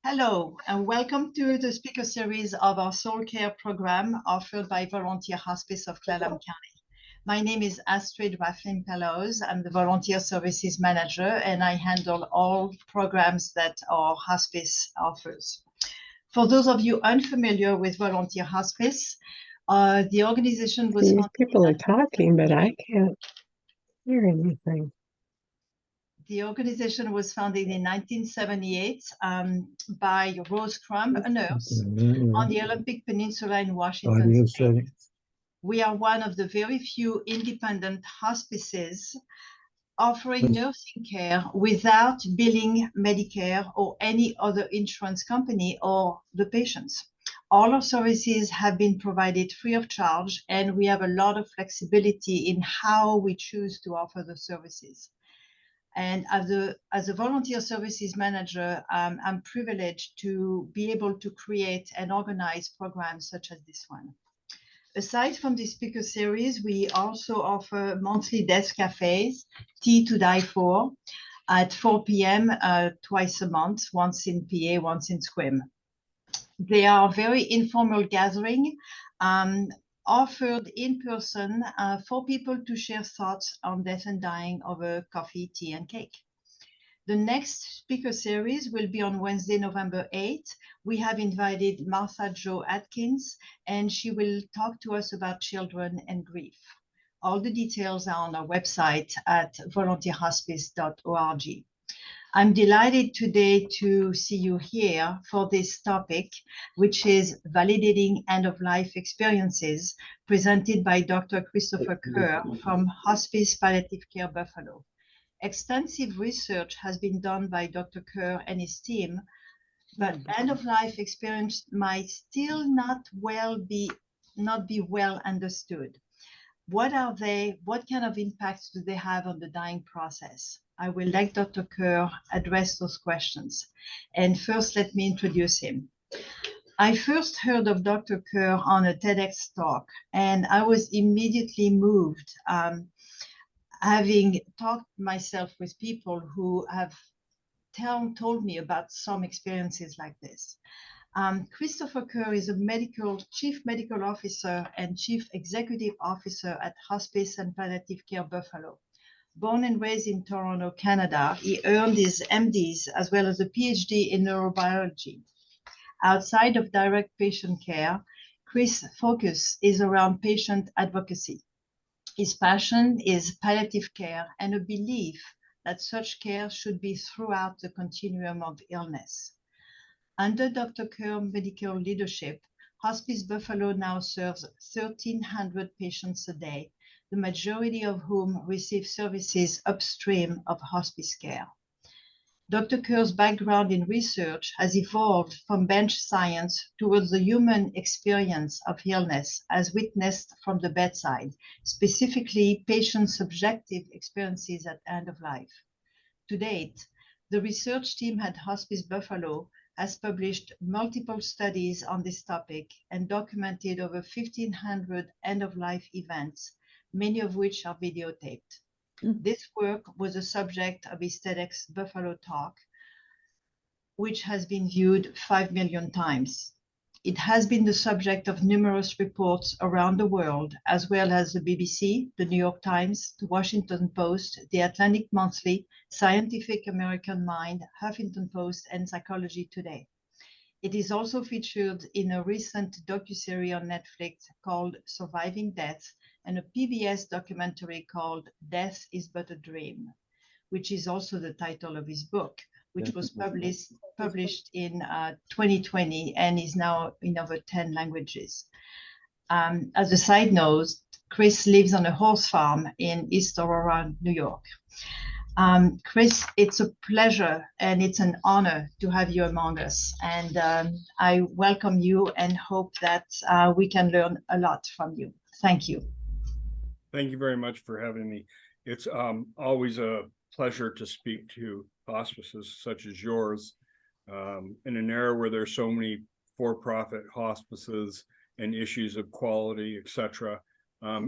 Hello, and welcome to the speaker series of our Soul Care program offered by Volunteer Hospice of Clallam County. My name is Astrid Rafflin-Pellows. I'm the Volunteer Services Manager, and I handle all programs that our hospice offers. For those of you unfamiliar with Volunteer Hospice, the organization was These people are talking, but I can't hear anything. The organization was founded in 1978 by Rose Crumb, a nurse, on the Olympic Peninsula in Washington State. We are one of the very few independent hospices offering nursing care without billing Medicare or any other insurance company or the patients. All our services have been provided free of charge, and we have a lot of flexibility in how we choose to offer the services. And as a volunteer services manager, I'm privileged to be able to create and organize programs such as this one. Aside from the speaker series, we also offer monthly desk cafes, Tea to Die For, at 4 p.m. Twice a month, once in PA, once in Squim. They are very informal gathering, offered in person for people to share thoughts on death and dying over coffee, tea, and cake. The next speaker series will be on Wednesday, November 8th. We have invited Martha Jo Atkins, and she will talk to us about children and grief. All the details are on our website at volunteerhospice.org. I'm delighted today to see you here for this topic, which is validating end-of-life experiences, presented by Dr. Christopher Kerr from Hospice Palliative Care Buffalo. Extensive research has been done by Dr. Kerr and his team, but end-of-life experience might still not be well understood. What are they? What kind of impacts do they have on the dying process? I will let Dr. Kerr address those questions. And first, let me introduce him. I first heard of Dr. Kerr on a TEDx talk, and I was immediately moved, having talked myself with people who have told me about some experiences like this. Christopher Kerr is a Chief Medical Officer and Chief Executive Officer at Hospice and Palliative Care Buffalo. Born and raised in Toronto, Canada, he earned his MDs as well as a PhD in neurobiology. Outside of direct patient care, Chris' focus is around patient advocacy. His passion is palliative care and a belief that such care should be throughout the continuum of illness. Under Dr. Kerr's medical leadership, Hospice Buffalo now serves 1,300 patients a day, the majority of whom receive services upstream of hospice care. Dr. Kerr's background in research has evolved from bench science towards the human experience of illness as witnessed from the bedside, specifically patient subjective experiences at end of life. To date, the research team at Hospice Buffalo has published multiple studies on this topic and documented over 1,500 end-of-life events, many of which are videotaped. This work was the subject of his TEDx Buffalo talk, which has been viewed 5 million times. It has been the subject of numerous reports around the world, as well as the BBC, the New York Times, the Washington Post, the Atlantic Monthly, Scientific American Mind, Huffington Post, and Psychology Today. It is also featured in a recent docuseries on Netflix called Surviving Death and a PBS documentary called Death is But a Dream, which is also the title of his book, which was published in 2020 and is now in over 10 languages. As a side note, Chris lives on a horse farm in East Aurora, New York. Chris, it's a pleasure and it's an honor to have you among us. And I welcome you and hope that we can learn a lot from you. Thank you. Thank you very much for having me. It's always a pleasure to speak to hospices such as yours in an era where there's so many for-profit hospices and issues of quality, etc.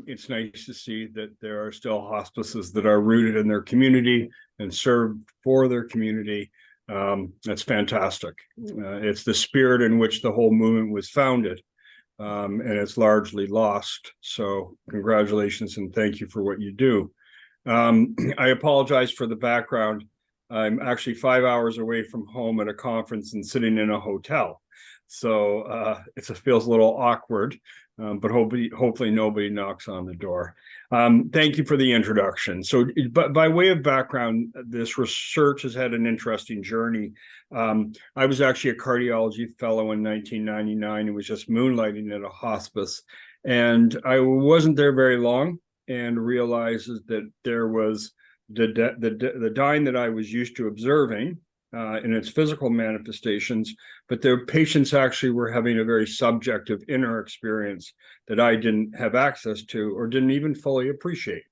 It's nice to see that there are still hospices that are rooted in their community and served for their community That's fantastic. It's the spirit in which the whole movement was founded, and it's largely lost. So congratulations and thank you for what you do. I apologize for the background. I'm actually 5 hours away from home at a conference and sitting in a hotel. So it feels a little awkward, but hopefully nobody knocks on the door. Thank you for the introduction. So, but by way of background, this research has had an interesting journey. I was actually a cardiology fellow in 1999 and was just moonlighting at a hospice. And I wasn't there very long and realized that there was the dying that I was used to observing in its physical manifestations, but their patients actually were having a very subjective inner experience that I didn't have access to or didn't even fully appreciate.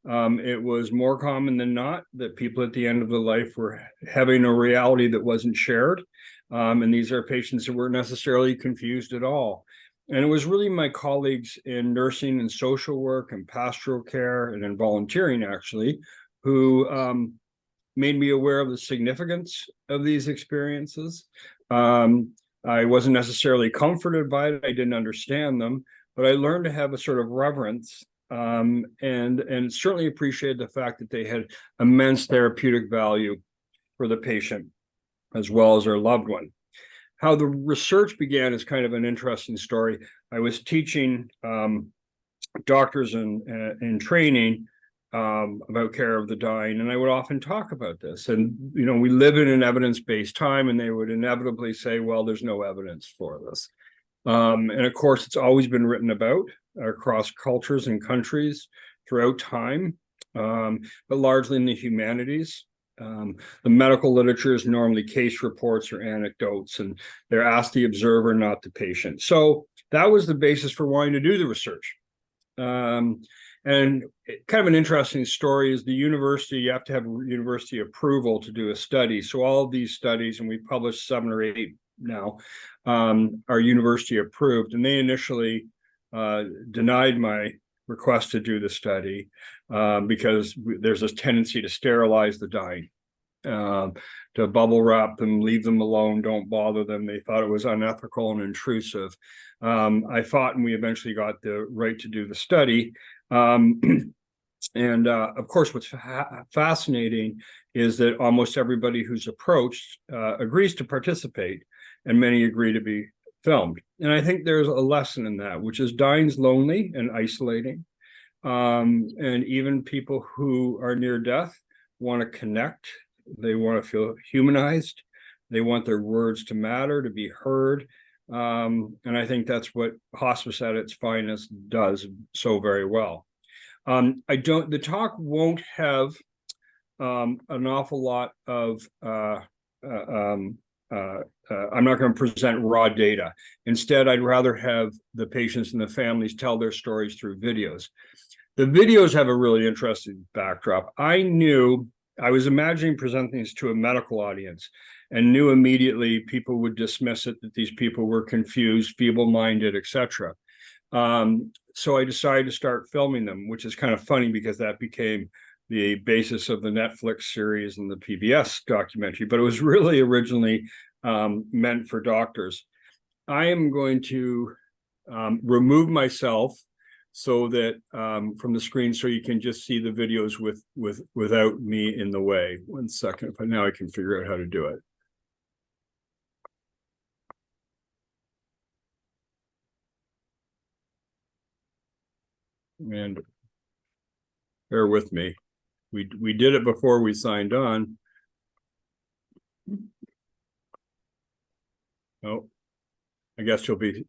It was more common than not that people at the end of their life were having a reality that wasn't shared. And these are patients that weren't necessarily confused at all. And it was really my colleagues in nursing and social work and pastoral care and in volunteering, actually, who made me aware of the significance of these experiences. I wasn't necessarily comforted by it. I didn't understand them, but I learned to have a sort of reverence and certainly appreciated the fact that they had immense therapeutic value for the patient as well as their loved one. How the research began is kind of an interesting story. I was teaching doctors in training about care of the dying, and I would often talk about this. And we live in an evidence-based time, and they would inevitably say, "Well, there's no evidence for this." And of course, it's always been written about across cultures and countries throughout time, but largely in the humanities. The medical literature is normally case reports or anecdotes, and they're asked the observer, not the patient. So that was the basis for wanting to do the research. And kind of an interesting story is the university, you have to have university approval to do a study. So all of these studies, and we've published 7 or 8 now, are university approved. And they initially denied my request to do the study because there's this tendency to sterilize the dying, to bubble wrap them, leave them alone, don't bother them. They thought it was unethical and intrusive. I fought, and we eventually got the right to do the study. And of course, what's fascinating is that almost everybody who's approached agrees to participate, and many agree to be filmed. And I think there's a lesson in that, which is dying's lonely and isolating. And even people who are near death want to connect. They want to feel humanized. They want their words to matter, to be heard. And I think that's what hospice at its finest does so very well. The talk won't have an awful lot of, I'm not going to present raw data. Instead, I'd rather have the patients and the families tell their stories through videos. The videos have a really interesting backdrop. I was imagining presenting this to a medical audience and knew immediately people would dismiss it, that these people were confused, feeble-minded, etc. So I decided to start filming them, which is kind of funny because that became the basis of the Netflix series and the PBS documentary, but it was really originally meant for doctors. I am going to remove myself so that from the screen, so you can just see the videos without me in the way. 1 second, but now I can figure out how to do it. And bear with me. We did it before we signed on. Oh, I guess you'll be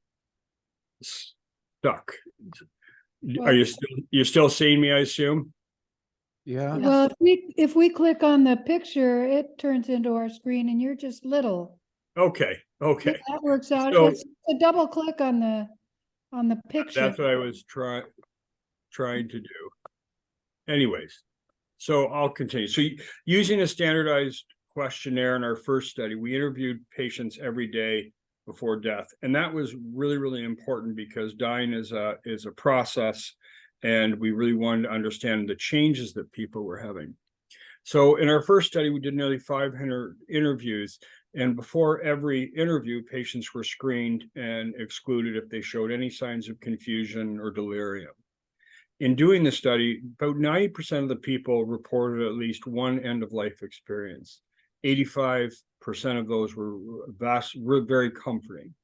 stuck. Are you're still seeing me, I assume? Yeah. Well, if we click on the picture, it turns into our screen and you're just little. Okay. That works out. So, It's a double click on the picture. that's what I was trying to do. Anyways, so I'll continue. So using a standardized questionnaire in our first study, we interviewed patients every day before death. And that was really, really important because dying is a process, and we really wanted to understand the changes that people were having. So in our first study, we did nearly 500 interviews, and before every interview, patients were screened and excluded if they showed any signs of confusion or delirium. In doing the study, about 90% of the people reported at least one end-of-life experience. 85% of those were very comforting.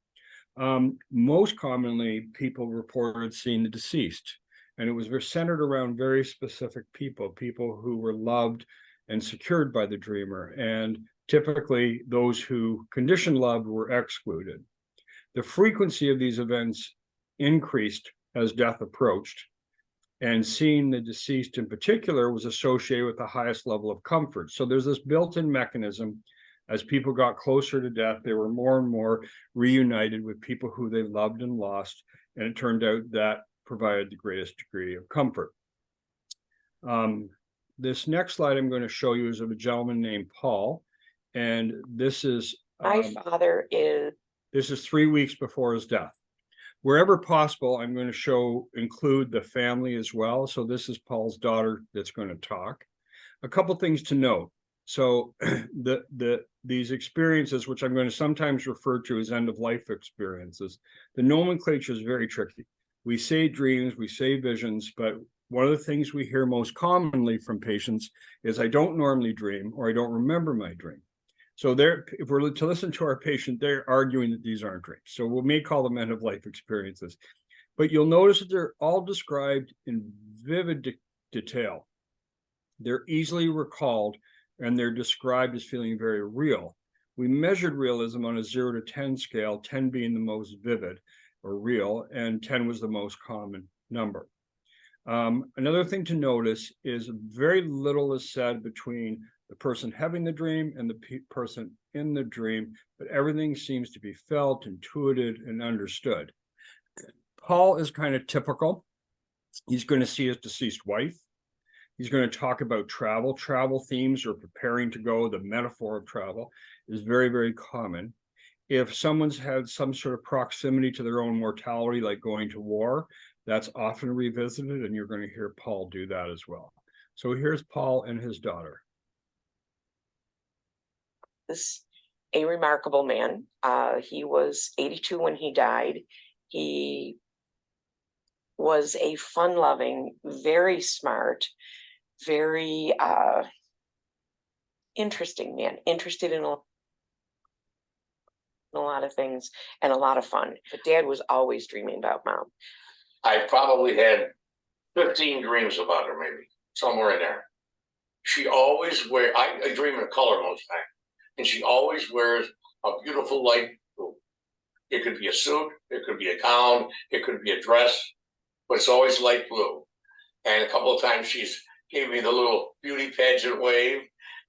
Most commonly, people reported seeing the deceased, and it was centered around very specific people who were loved and secured by the dreamer, and typically those who condition loved were excluded. The frequency of these events increased as death approached, and seeing the deceased in particular was associated with the highest level of comfort. So there's this built-in mechanism. As people got closer to death, they were more and more reunited with people who they loved and lost, and it turned out that provided the greatest degree of comfort. This next slide I'm going to show you is of a gentleman named Paul, and this is My father is. This is 3 weeks before his death. Wherever possible, I'm going to include the family as well. So this is Paul's daughter that's going to talk. A couple things to note. So these experiences, which I'm going to sometimes refer to as end-of-life experiences, the nomenclature is very tricky. We say dreams, we say visions, but one of the things we hear most commonly from patients is, I don't normally dream, or I don't remember my dream. So if we're to listen to our patient, they're arguing that these aren't dreams. So we may call them end-of-life experiences. But you'll notice that they're all described in vivid detail. They're easily recalled, and they're described as feeling very real. We measured realism on a 0 to 10 scale, 10 being the most vivid or real, and 10 was the most common number. Another thing to notice is very little is said between the person having the dream and the person in the dream, but everything seems to be felt, intuited, and understood. Paul is kind of typical. He's going to see his deceased wife. He's going to talk about travel themes, or preparing to go. The metaphor of travel is very, very common. If someone's had some sort of proximity to their own mortality, like going to war, that's often revisited, and you're going to hear Paul do that as well. So here's Paul and his daughter. Is a remarkable man. He was 82 when he died. He was a fun-loving, very smart, very interesting man, interested in a lot of things and a lot of fun. But Dad was always dreaming about Mom. I probably had 15 dreams about her, maybe somewhere in there. She always I dream in color most times, and she always wears a beautiful light blue. It could be a suit, it could be a gown, it could be a dress, but it's always light blue. And a couple of times she's gave me the little beauty pageant wave,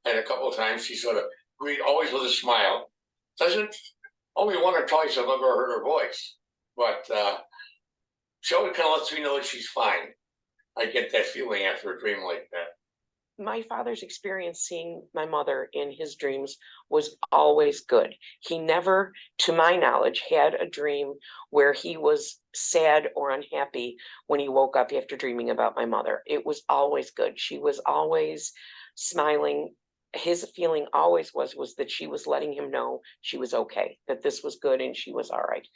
and a couple of times she sort of greeted, always with a smile. Only one or twice I've ever heard her voice, but she always kind of lets me know that she's fine. I get that feeling after a dream like that. My father's experience seeing my mother in his dreams was always good. He never, to my knowledge, had a dream where he was sad or unhappy when he woke up after dreaming about my mother. It was always good. She was always smiling. His feeling always was that she was letting him know she was okay, that this was good and she was all right.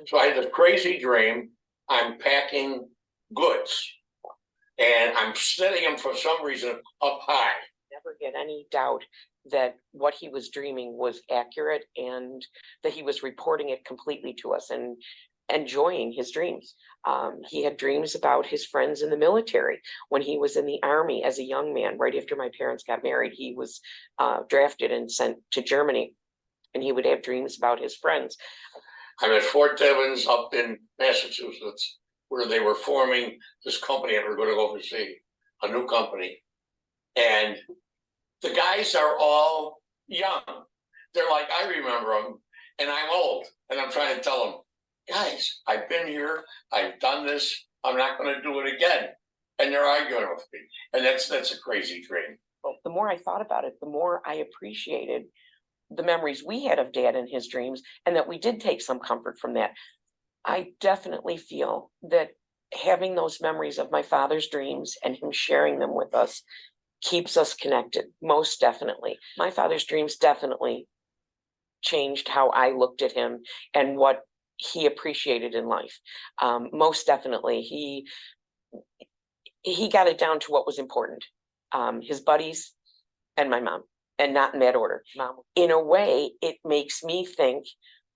So I had this crazy dream. I'm packing goods, and I'm setting them for some reason up high. Never get any doubt that what he was dreaming was accurate, and that he was reporting it completely to us and enjoying his dreams. He had dreams about his friends in the military. When he was in the Army as a young man, right after my parents got married, he was drafted and sent to Germany, and he would have dreams about his friends. I'm at Fort Devens up in Massachusetts, where they were forming this company and we're going to oversee a new company. And the guys are all young. They're like, I remember them, and I'm old. And I'm trying to tell them, guys, I've been here, I've done this, I'm not going to do it again. And they're arguing with me. And that's a crazy dream. Well, the more I thought about it, the more I appreciated the memories we had of Dad and his dreams, and that we did take some comfort from that. I definitely feel that having those memories of my father's dreams and him sharing them with us keeps us connected, most definitely. My father's dreams definitely changed how I looked at him and what he appreciated in life. Most definitely, he got it down to what was important. His buddies and my mom, and not in that order. Mom. In a way, it makes me think,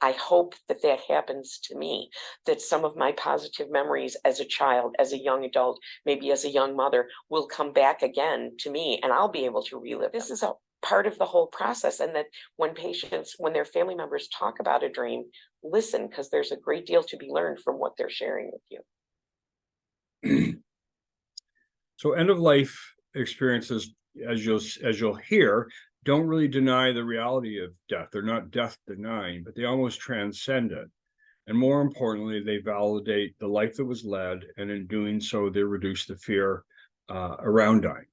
I hope that that happens to me, that some of my positive memories as a child, as a young adult, maybe as a young mother, will come back again to me, and I'll be able to relive. This is a part of the whole process, and that when patients, when their family members talk about a dream, listen, because there's a great deal to be learned from what they're sharing with you. So end of life experiences, as you'll hear, don't really deny the reality of death. They're not death denying, but they almost transcend it. And more importantly, they validate the life that was led, and in doing so, they reduce the fear around dying.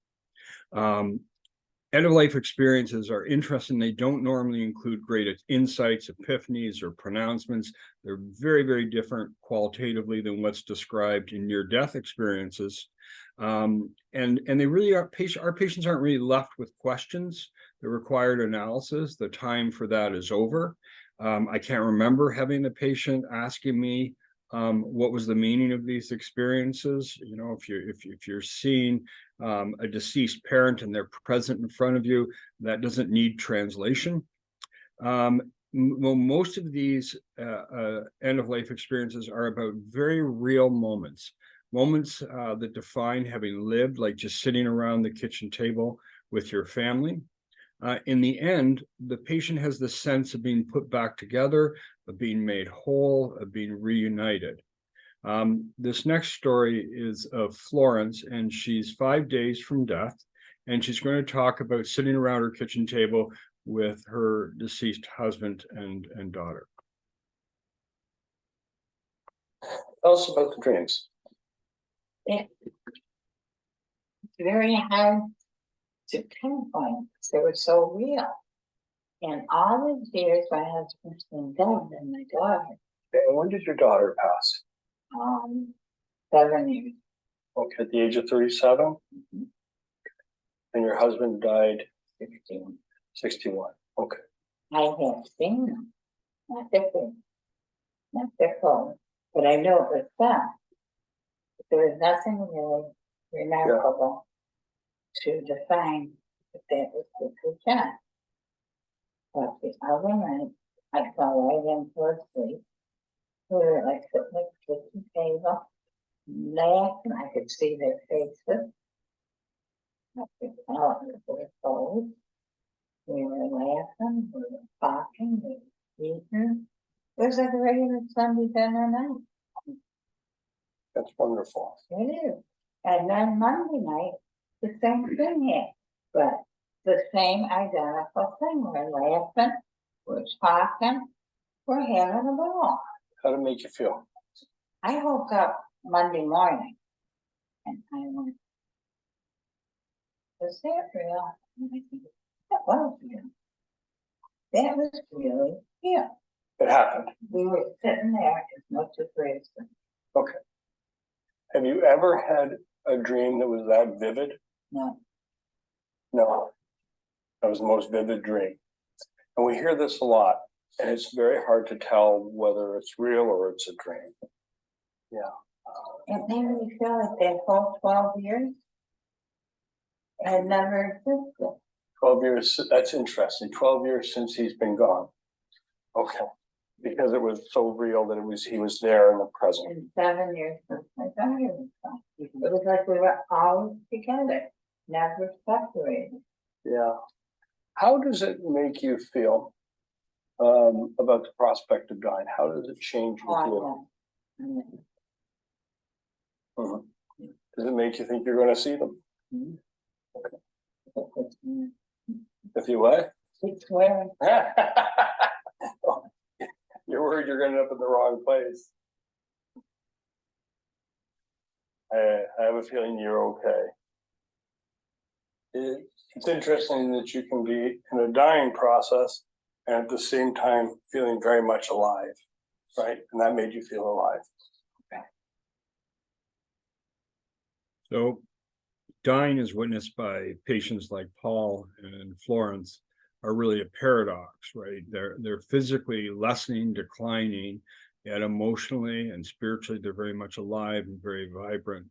End-of-life experiences are interesting. They don't normally include great insights, epiphanies, or pronouncements. They're very, very different qualitatively than what's described in near-death experiences. And they really are, our patients aren't really left with questions. The required analysis, the time for that is over. I can't remember having a patient asking me what was the meaning of these experiences. You know, if you're seeing a deceased parent and they're present in front of you, that doesn't need translation. Well, most of these end-of-life experiences are about very real moments that define having lived, like just sitting around the kitchen table with your family. In the end, the patient has the sense of being put back together, of being made whole, of being reunited. This next story is of Florence, and she's 5 days from death, and she's going to talk about sitting around her kitchen table with her deceased husband and daughter. Tell us about the dreams. It's very hard to pinpoint because they were so real. And all these years, my husband's been dead and my daughter, And when did your daughter pass? 7 years. Okay, at the age of 37? Mhm. And your husband died 16. 61. Okay. I have seen them, not their clothes, but I know it was them. There was nothing really remarkable to define that was the shot. But the other night, I fell right into a sleep. We were like sitting at the kitchen table, laughing. I could see their faces. I could tell it was their clothes. We were laughing, we were talking, we were eating. It was like a regular Sunday dinner night. That's wonderful. It is. And then Monday night, the same thing happened, but the same identical thing. We're laughing, we're talking, we're having a ball. How did it make you feel? I woke up Monday morning and I went, was that real? And I think, that was real. That was really real. It happened. We were sitting there as much as Grayson. Okay. Have you ever had a dream that was that vivid? No. No. That was the most vivid dream. And we hear this a lot, and it's very hard to tell whether it's real or it's a dream. Yeah. It made me feel like that whole 12 years had never existed. 12 years, that's interesting. 12 years since he's been gone. Okay. Because it was so real that he was there in the present. And 7 years since my daughter was gone. It was like we were always together, never separated. Yeah. How does it make you feel about the prospect of dying? How does it change with you? Mhm. Does it make you think you're going to see them? Mhm. Okay. If you what? Keep swearing. You're worried you're going to end up in the wrong place. I have a feeling you're okay. It's interesting that you can be in a dying process and at the same time feeling very much alive, right? And that made you feel alive. So dying as witnessed by patients like Paul and Florence are really a paradox, right? They're physically lessening, declining, yet emotionally and spiritually, they're very much alive and very vibrant.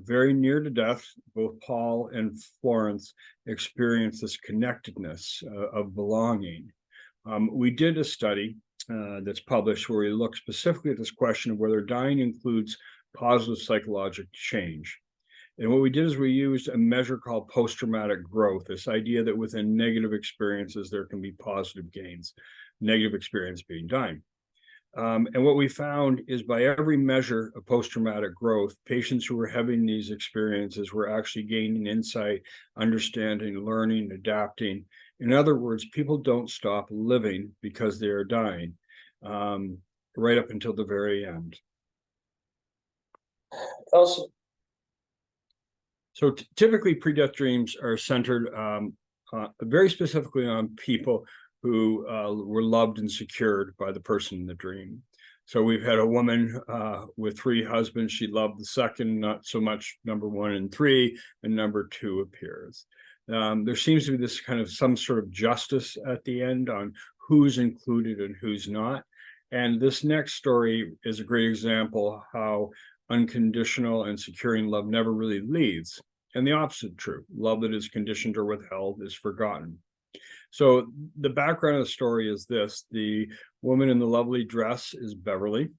Very near to death, both Paul and Florence experienced this connectedness of belonging. We did a study that's published where we looked specifically at this question of whether dying includes positive psychological change. And what we did is we used a measure called post-traumatic growth, this idea that within negative experiences, there can be positive gains, negative experience being dying. And what we found is by every measure of post-traumatic growth, patients who were having these experiences were actually gaining insight, understanding, learning, adapting. In other words, people don't stop living because they are dying, right up until the very end. Also, So typically pre-death dreams are centered very specifically on people who were loved and secured by the person in the dream. So we've had a woman with 3 husbands. She loved the second, not so much number 1 and 3, and number 2 appears. There seems to be this kind of some sort of justice at the end on who's included and who's not. And this next story is a great example how unconditional and securing love never really leads. And the opposite true. Love that is conditioned or withheld is forgotten. So the background of the story is this. The woman in the lovely dress is Beverly.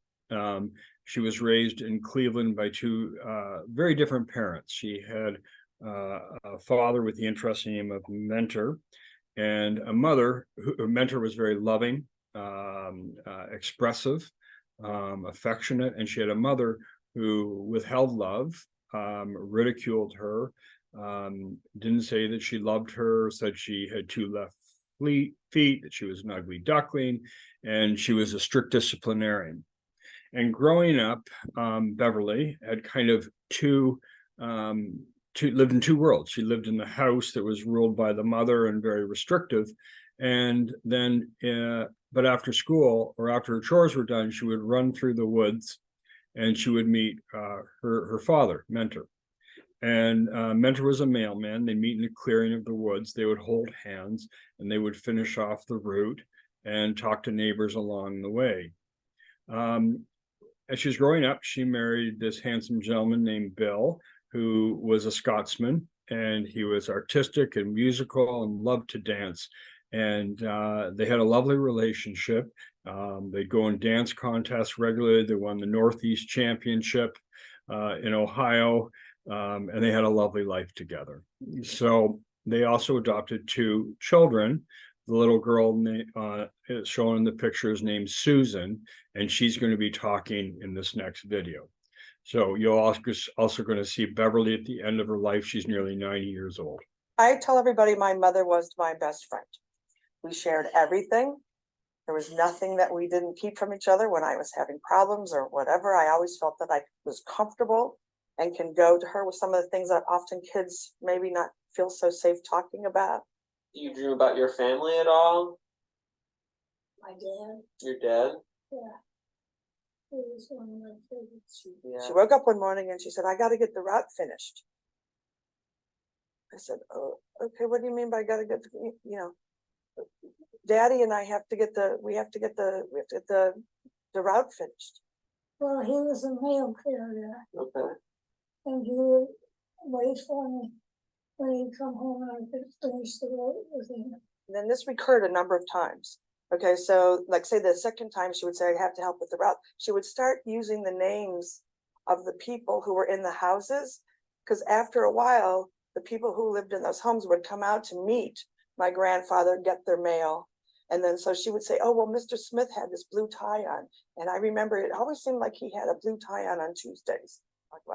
She was raised in Cleveland by 2 very different parents. She had a father with the interesting name of Mentor, and a mother who Mentor was very loving, expressive, affectionate, and she had a mother who withheld love, ridiculed her, didn't say that she loved her, said she had 2 left feet, that she was an ugly duckling, and she was a strict disciplinarian. And growing up, Beverly had kind of lived in 2 worlds. She lived in the house that was ruled by the mother and very restrictive. And then, but after school or after her chores were done, she would run through the woods and she would meet her father, Mentor. And Mentor was a mailman. They meet in the clearing of the woods. They would hold hands and they would finish off the route and talk to neighbors along the way. As she was growing up, she married this handsome gentleman named Bill, who was a Scotsman, and he was artistic and musical and loved to dance. And they had a lovely relationship. They'd go in dance contests regularly. They won the Northeast Championship in Ohio, and they had a lovely life together. So they also adopted 2 children. The little girl shown in the picture is named Susan, and she's going to be talking in this next video. So you're also going to see Beverly at the end of her life. She's nearly 90 years old. I tell everybody my mother was my best friend. We shared everything. There was nothing that we didn't keep from each other when I was having problems or whatever. I always felt that I was comfortable and can go to her with some of the things that often kids maybe not feel so safe talking about. Do you dream about your family at all? My dad, Your dad? yeah. He was one of my favorites. Yeah. She woke up one morning and she said, I got to get the route finished. I said, oh, okay, what do you mean by got to get, Daddy and I have to get the route finished. Well, he was a mail carrier, Okay. and he would wait for me when he'd come home and I could finish the road with him. And then this recurred a number of times. Okay, so like say the second time she would say, I have to help with the route. She would start using the names of the people who were in the houses, because after a while, the people who lived in those homes would come out to meet my grandfather, get their mail. And then so she would say, oh, well, Mr. Smith had this blue tie on. And I remember it always seemed like he had a blue tie on Tuesdays.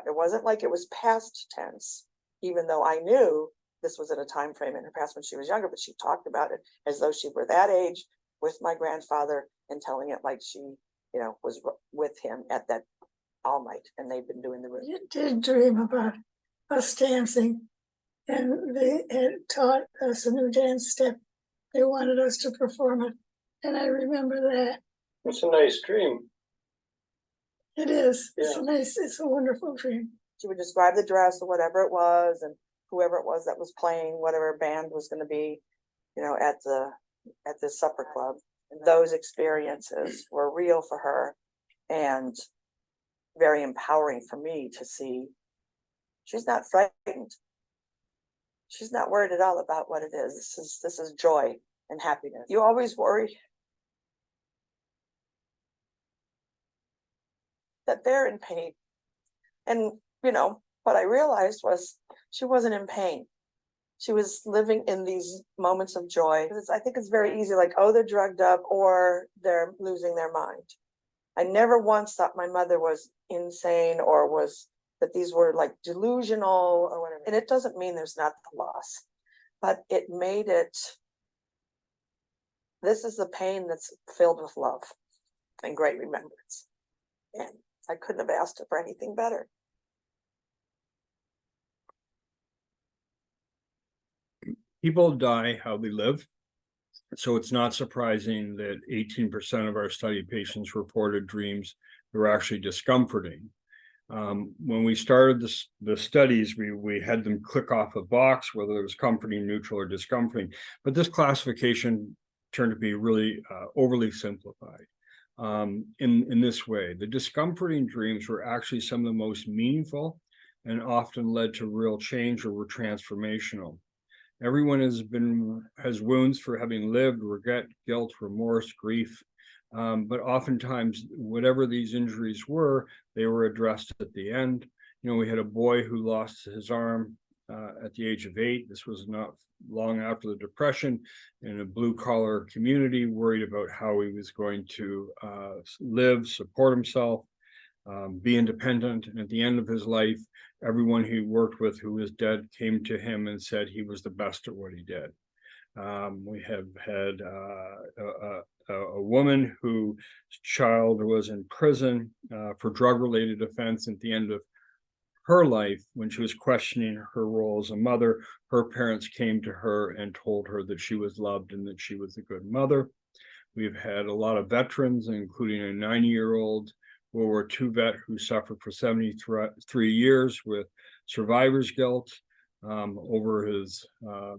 It wasn't like it was past tense, even though I knew this was at a time frame in her past when she was younger, but she talked about it as though she were that age with my grandfather and telling it like she, was with him at that all night. And they've been doing the route. You did dream about us dancing, and they had taught us a new dance step. They wanted us to perform it, and I remember that. it's a nice dream. It is. Yeah. It's a wonderful dream. She would describe the dress or whatever it was, and whoever it was that was playing, whatever band was gonna be, at this supper club. Those experiences were real for her and very empowering for me to see she's not frightened. She's not worried at all about what it is. This is joy and happiness. You always worry that they're in pain. And, what I realized was she wasn't in pain. She was living in these moments of joy. I think it's very easy, like, oh, they're drugged up or they're losing their mind. I never once thought my mother was insane or that these were like delusional or whatever. And it doesn't mean there's not the loss, but it made it, this is the pain that's filled with love and great remembrance. And I couldn't have asked for anything better. People die how they live. So it's not surprising that 18% of our study patients reported dreams that were actually discomforting. When we started the studies, we had them click off a box, whether it was comforting, neutral, or discomforting. But this classification turned to be really overly simplified in this way. The discomforting dreams were actually some of the most meaningful and often led to real change or were transformational. Everyone has wounds for having lived, regret, guilt, remorse, grief. But oftentimes, whatever these injuries were, they were addressed at the end. We had a boy who lost his arm at the age of 8. This was not long after the Depression, in a blue-collar community, worried about how he was going to live, support himself, be independent. And at the end of his life, everyone he worked with who was dead came to him and said he was the best at what he did. We have had a woman whose child was in prison for drug-related offense. At the end of her life, when she was questioning her role as a mother, her parents came to her and told her that she was loved and that she was a good mother. We've had a lot of veterans, including a 90-year-old World War II vet who suffered for 73 years with survivor's guilt over his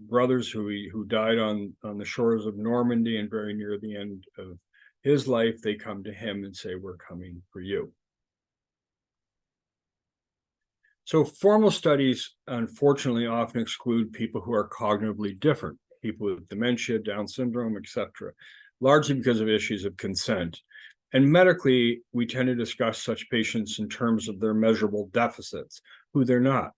brothers who died on the shores of Normandy, and very near the end of his life, they come to him and say, "We're coming for you." So formal studies, unfortunately, often exclude people who are cognitively different, people with dementia, Down syndrome, etc., largely because of issues of consent. And medically, we tend to discuss such patients in terms of their measurable deficits, who they're not.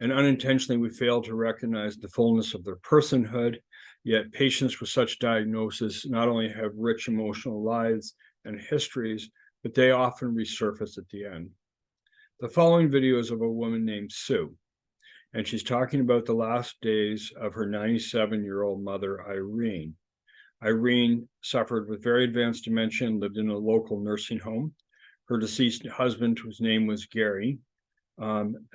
And unintentionally, we fail to recognize the fullness of their personhood. Yet patients with such diagnosis not only have rich emotional lives and histories, but they often resurface at the end. The following video is of a woman named Sue, and she's talking about the last days of her 97-year-old mother, Irene. Irene suffered with very advanced dementia and lived in a local nursing home. Her deceased husband, whose name was Gary.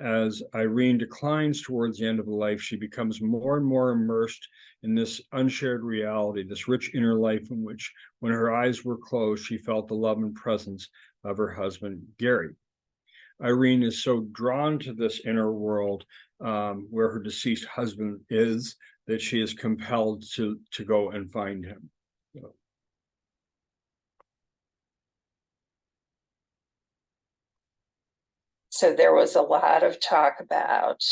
As Irene declines towards the end of life, she becomes more and more immersed in this unshared reality, this rich inner life in which, when her eyes were closed, she felt the love and presence of her husband, Gary. Irene is so drawn to this inner world where her deceased husband is, that she is compelled to go and find him. So there was a lot of talk about,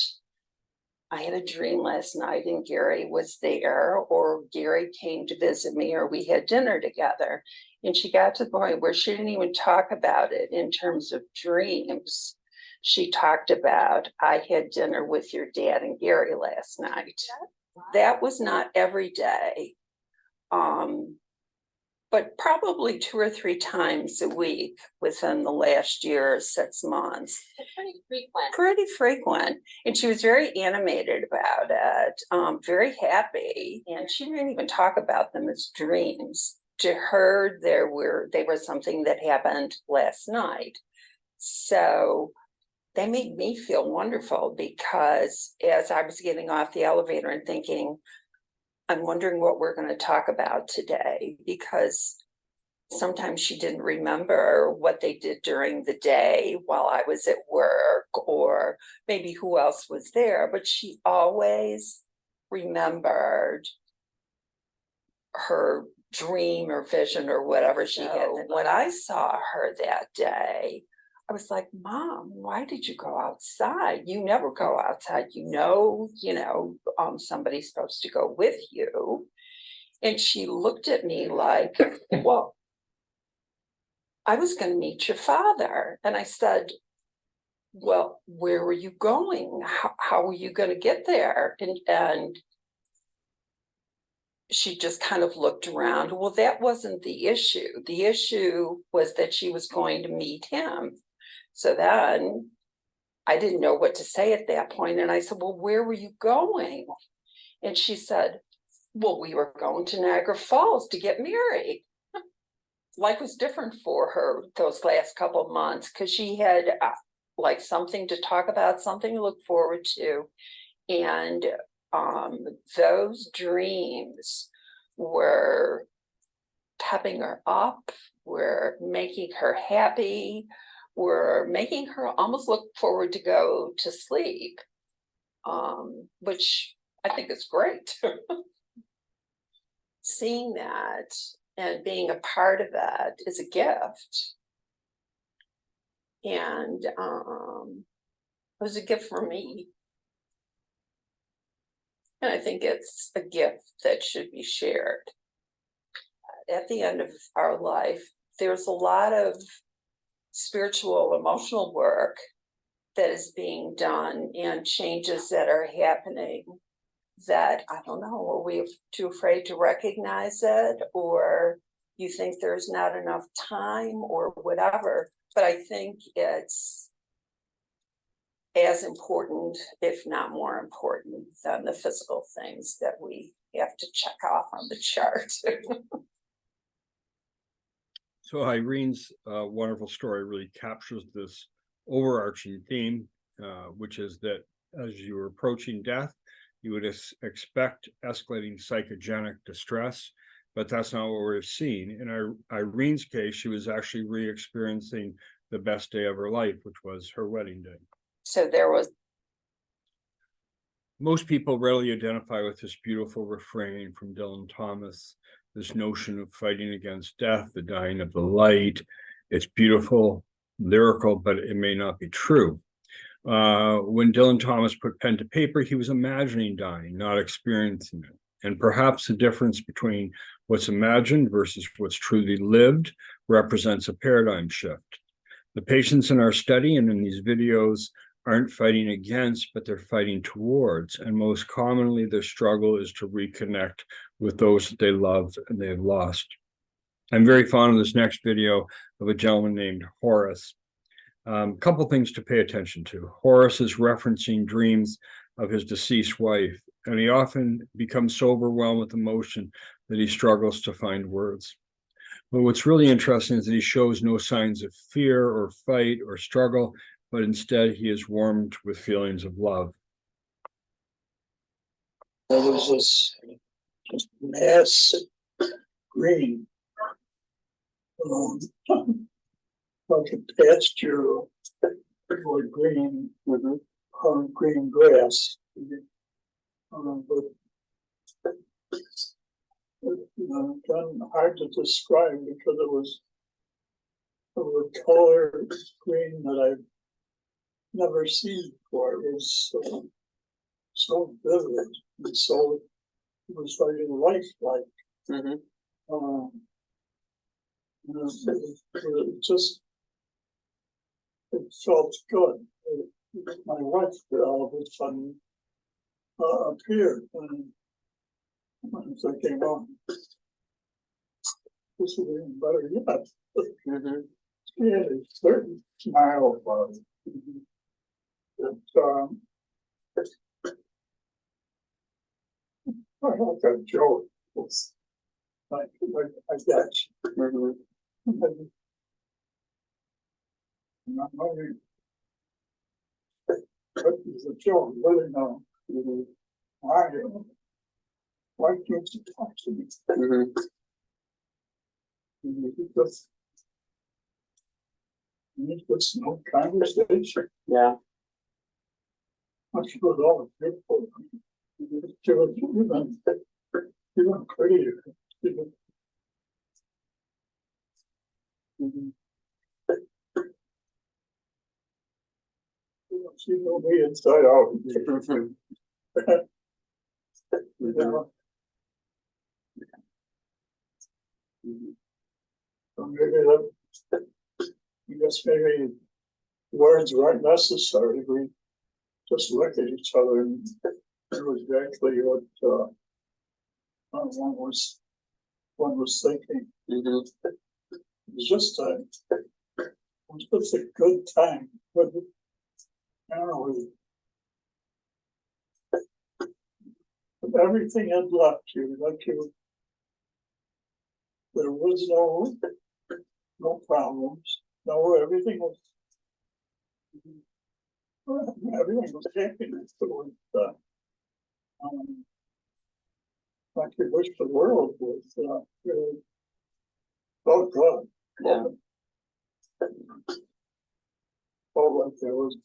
I had a dream last night and Gary was there, or Gary came to visit me, or we had dinner together. And she got to the point where she didn't even talk about it in terms of dreams. She talked about, I had dinner with your dad and Gary last night. That was not every day, but probably 2 or 3 times a week within the last year or 6 months. Pretty frequent. Pretty frequent. And she was very animated about it, very happy. And she didn't even talk about them as dreams. To her, they were something that happened last night. So they made me feel wonderful, because as I was getting off the elevator and thinking, I'm wondering what we're going to talk about today, because sometimes she didn't remember what they did during the day while I was at work, or maybe who else was there, but she always remembered her dream or vision or whatever she had. And when I saw her that day, I was like, Mom, why did you go outside? You never go outside. Somebody's supposed to go with you. And she looked at me like, well, I was going to meet your father. And I said, well, where were you going? How were you going to get there? And she just kind of looked around. Well, that wasn't the issue. The issue was that she was going to meet him. So then I didn't know what to say at that point. And I said, well, where were you going? And she said, well, we were going to Niagara Falls to get married. Life was different for her those last couple of months because she had like something to talk about, something to look forward to. And those dreams were pepping her up, were making her happy, were making her almost look forward to go to sleep, which I think is great. Seeing that and being a part of that is a gift. And it was a gift for me. And I think it's a gift that should be shared. At the end of our life, there's a lot of spiritual, emotional work that is being done and changes that are happening that, I don't know, are we too afraid to recognize it, or you think there's not enough time or whatever. But I think it's as important, if not more important, than the physical things that we have to check off on the chart. So Irene's wonderful story really captures this overarching theme, which is that as you were approaching death, you would expect escalating psychogenic distress, but that's not what we're seeing. In Irene's case, she was actually re-experiencing the best day of her life, which was her wedding day. So there was. Most people readily identify with this beautiful refrain from Dylan Thomas, this notion of fighting against death, the dying of the light. It's beautiful, lyrical, but it may not be true. When Dylan Thomas put pen to paper, he was imagining dying, not experiencing it. And perhaps the difference between what's imagined versus what's truly lived represents a paradigm shift. The patients in our study and in these videos aren't fighting against, but they're fighting towards. And most commonly, their struggle is to reconnect with those that they love and they've lost. I'm very fond of this next video of a gentleman named Horace. Couple things to pay attention to. Horace is referencing dreams of his deceased wife, and he often becomes so overwhelmed with emotion that he struggles to find words. But what's really interesting is that he shows no signs of fear or fight or struggle, but instead he is warmed with feelings of love. There was this mass green, like a pasture or green with green grass. But kind of hard to describe because it was of a color green that I've never seen before. It was so vivid and so, it was very lifelike. It felt good. My wife all of a sudden appeared and I was thinking, well, this is even better yet. She had a certain smile about it. I like that joke. It's like I guess. I'm wondering, what is the joke? Really know. Why can't you talk to me? It's no conversation. Yeah. Much good all beautiful. You're crazy. You know me inside out. So maybe that, I guess maybe words weren't necessary. We just looked at each other and it was actually what one was thinking. It was just a good time. But I don't know. Everything had left you, like you. There was no problems. No, everything was happiness. It was, like you wish the world was really felt good. Yeah. Felt like there was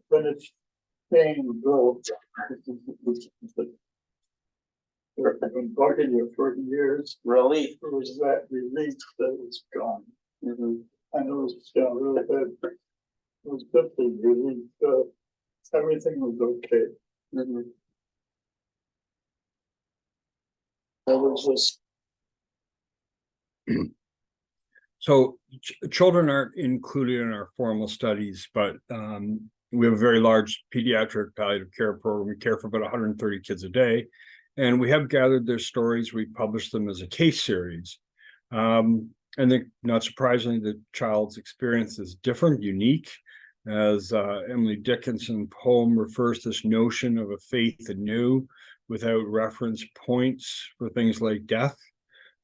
when it's being built. I've been bugging you for years. Relief. It was that relief that was gone. I know it's really bad. It was definitely relief. Everything was okay. It was just. So children aren't included in our formal studies, but we have a very large pediatric palliative care program. We care for about 130 kids a day, and we have gathered their stories. We publish them as a case series. And then, not surprisingly, the child's experience is different, unique. As Emily Dickinson's poem refers to this notion of a faith anew without reference points for things like death.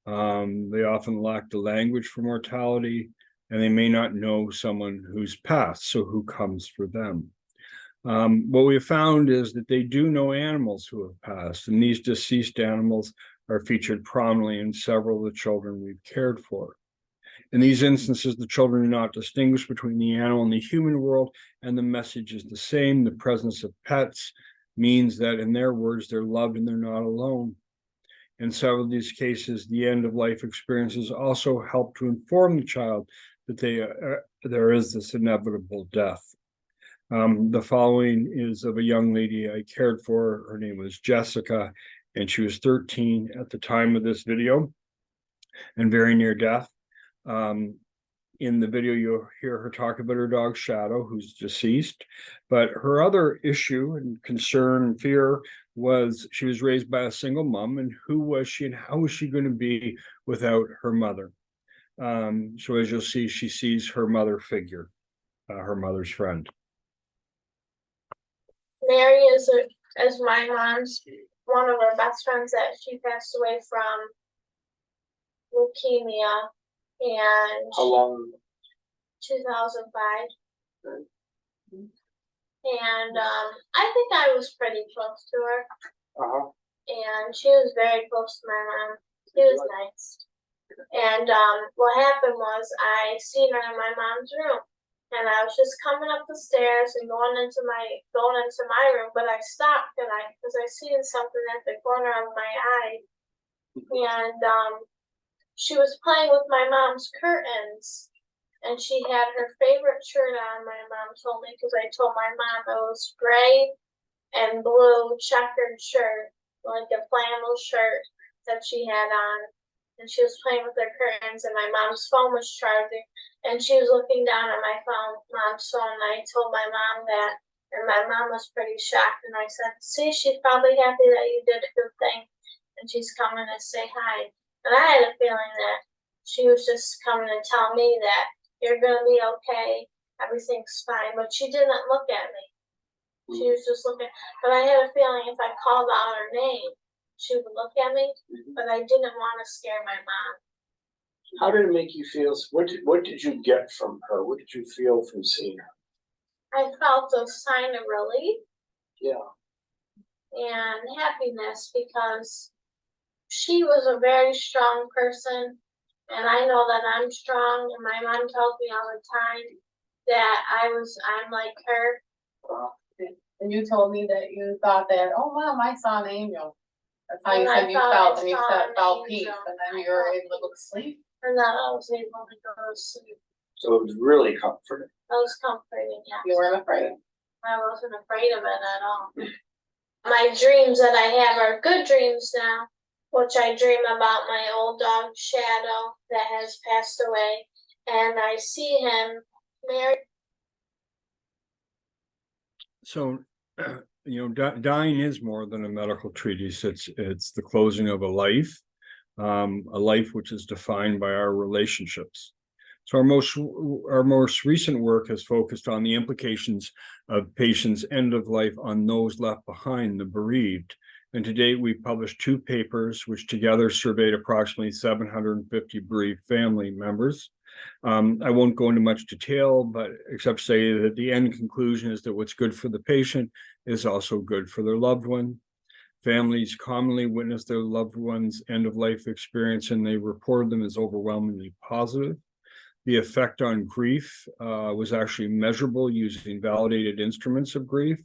They often lack the language for mortality, and they may not know someone who's passed, so who comes for them? What we have found is that they do know animals who have passed, and these deceased animals are featured prominently in several of the children we've cared for. In these instances, the children do not distinguish between the animal and the human world, and the message is the same. The presence of pets means that, in their words, they're loved and they're not alone. In several of these cases, the end-of-life experiences also help to inform the child that there is this inevitable death. The following is of a young lady I cared for. Her name was Jessica, and she was 13 at the time of this video and very near death. In the video, you'll hear her talk about her dog Shadow, who's deceased. But her other issue and concern and fear was she was raised by a single mom, and who was she and how was she going to be without her mother? So as you'll see, she sees her mother figure, her mother's friend. Mary is my mom's one of her best friends that she passed away from leukemia. And How long? 2005. And I think I was pretty close to her. And she was very close to my mom. She was nice. And what happened was I seen her in my mom's room, and I was just coming up the stairs and going into my room, but I stopped because I seen something at the corner of my eye. And she was playing with my mom's curtains, and she had her favorite shirt on, my mom told me, because I told my mom it was gray and blue checkered shirt, like a flannel shirt that she had on. And she was playing with her curtains, and my mom's phone was charging, and she was looking down at my mom's phone, and I told my mom that, and my mom was pretty shocked, and I said, see, she's probably happy that you did a good thing, and she's coming to say hi. And I had a feeling that she was just coming to tell me that you're going to be okay, everything's fine, but she didn't look at me. She was just looking, but I had a feeling if I called out her name, she would look at me, but I didn't want to scare my mom. How did it make you feel? What did you get from her? What did you feel from seeing her? I felt a sign of relief. Yeah. and happiness, because she was a very strong person, and I know that I'm strong, and my mom tells me all the time that I'm like her. And you told me that you thought that, oh, Mom, I saw an angel. That's how you And I said you thought felt, I and you saw an felt peace, angel. and then I you were felt able to go to sleep. And then I was able to go to sleep. So it was really comforting. That was comforting, yeah. You weren't afraid. I wasn't afraid of it at all. My dreams that I have are good dreams now, which I dream about my old dog Shadow that has passed away, and I see him married. So, dying is more than a medical treatise. It's the closing of a life which is defined by our relationships. So our most recent work has focused on the implications of patients' end of life on those left behind, the bereaved. And to date, we've published 2 papers, which together surveyed approximately 750 bereaved family members. I won't go into much detail, but except say that the end conclusion is that what's good for the patient is also good for their loved one. Families commonly witness their loved one's end-of-life experience, and they reported them as overwhelmingly positive. The effect on grief was actually measurable using validated instruments of grief.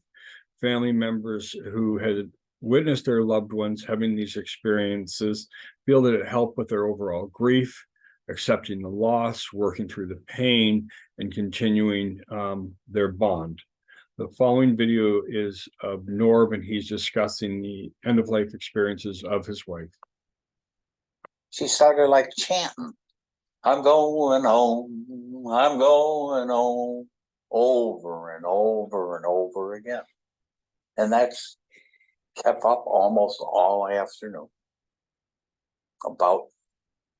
Family members who had witnessed their loved ones having these experiences feel that it helped with their overall grief, accepting the loss, working through the pain, and continuing their bond. The following video is of Norb, and he's discussing the end-of-life experiences of his wife. She started like chanting, I'm going home, I'm going home, over and over and over again. And that's kept up almost all afternoon.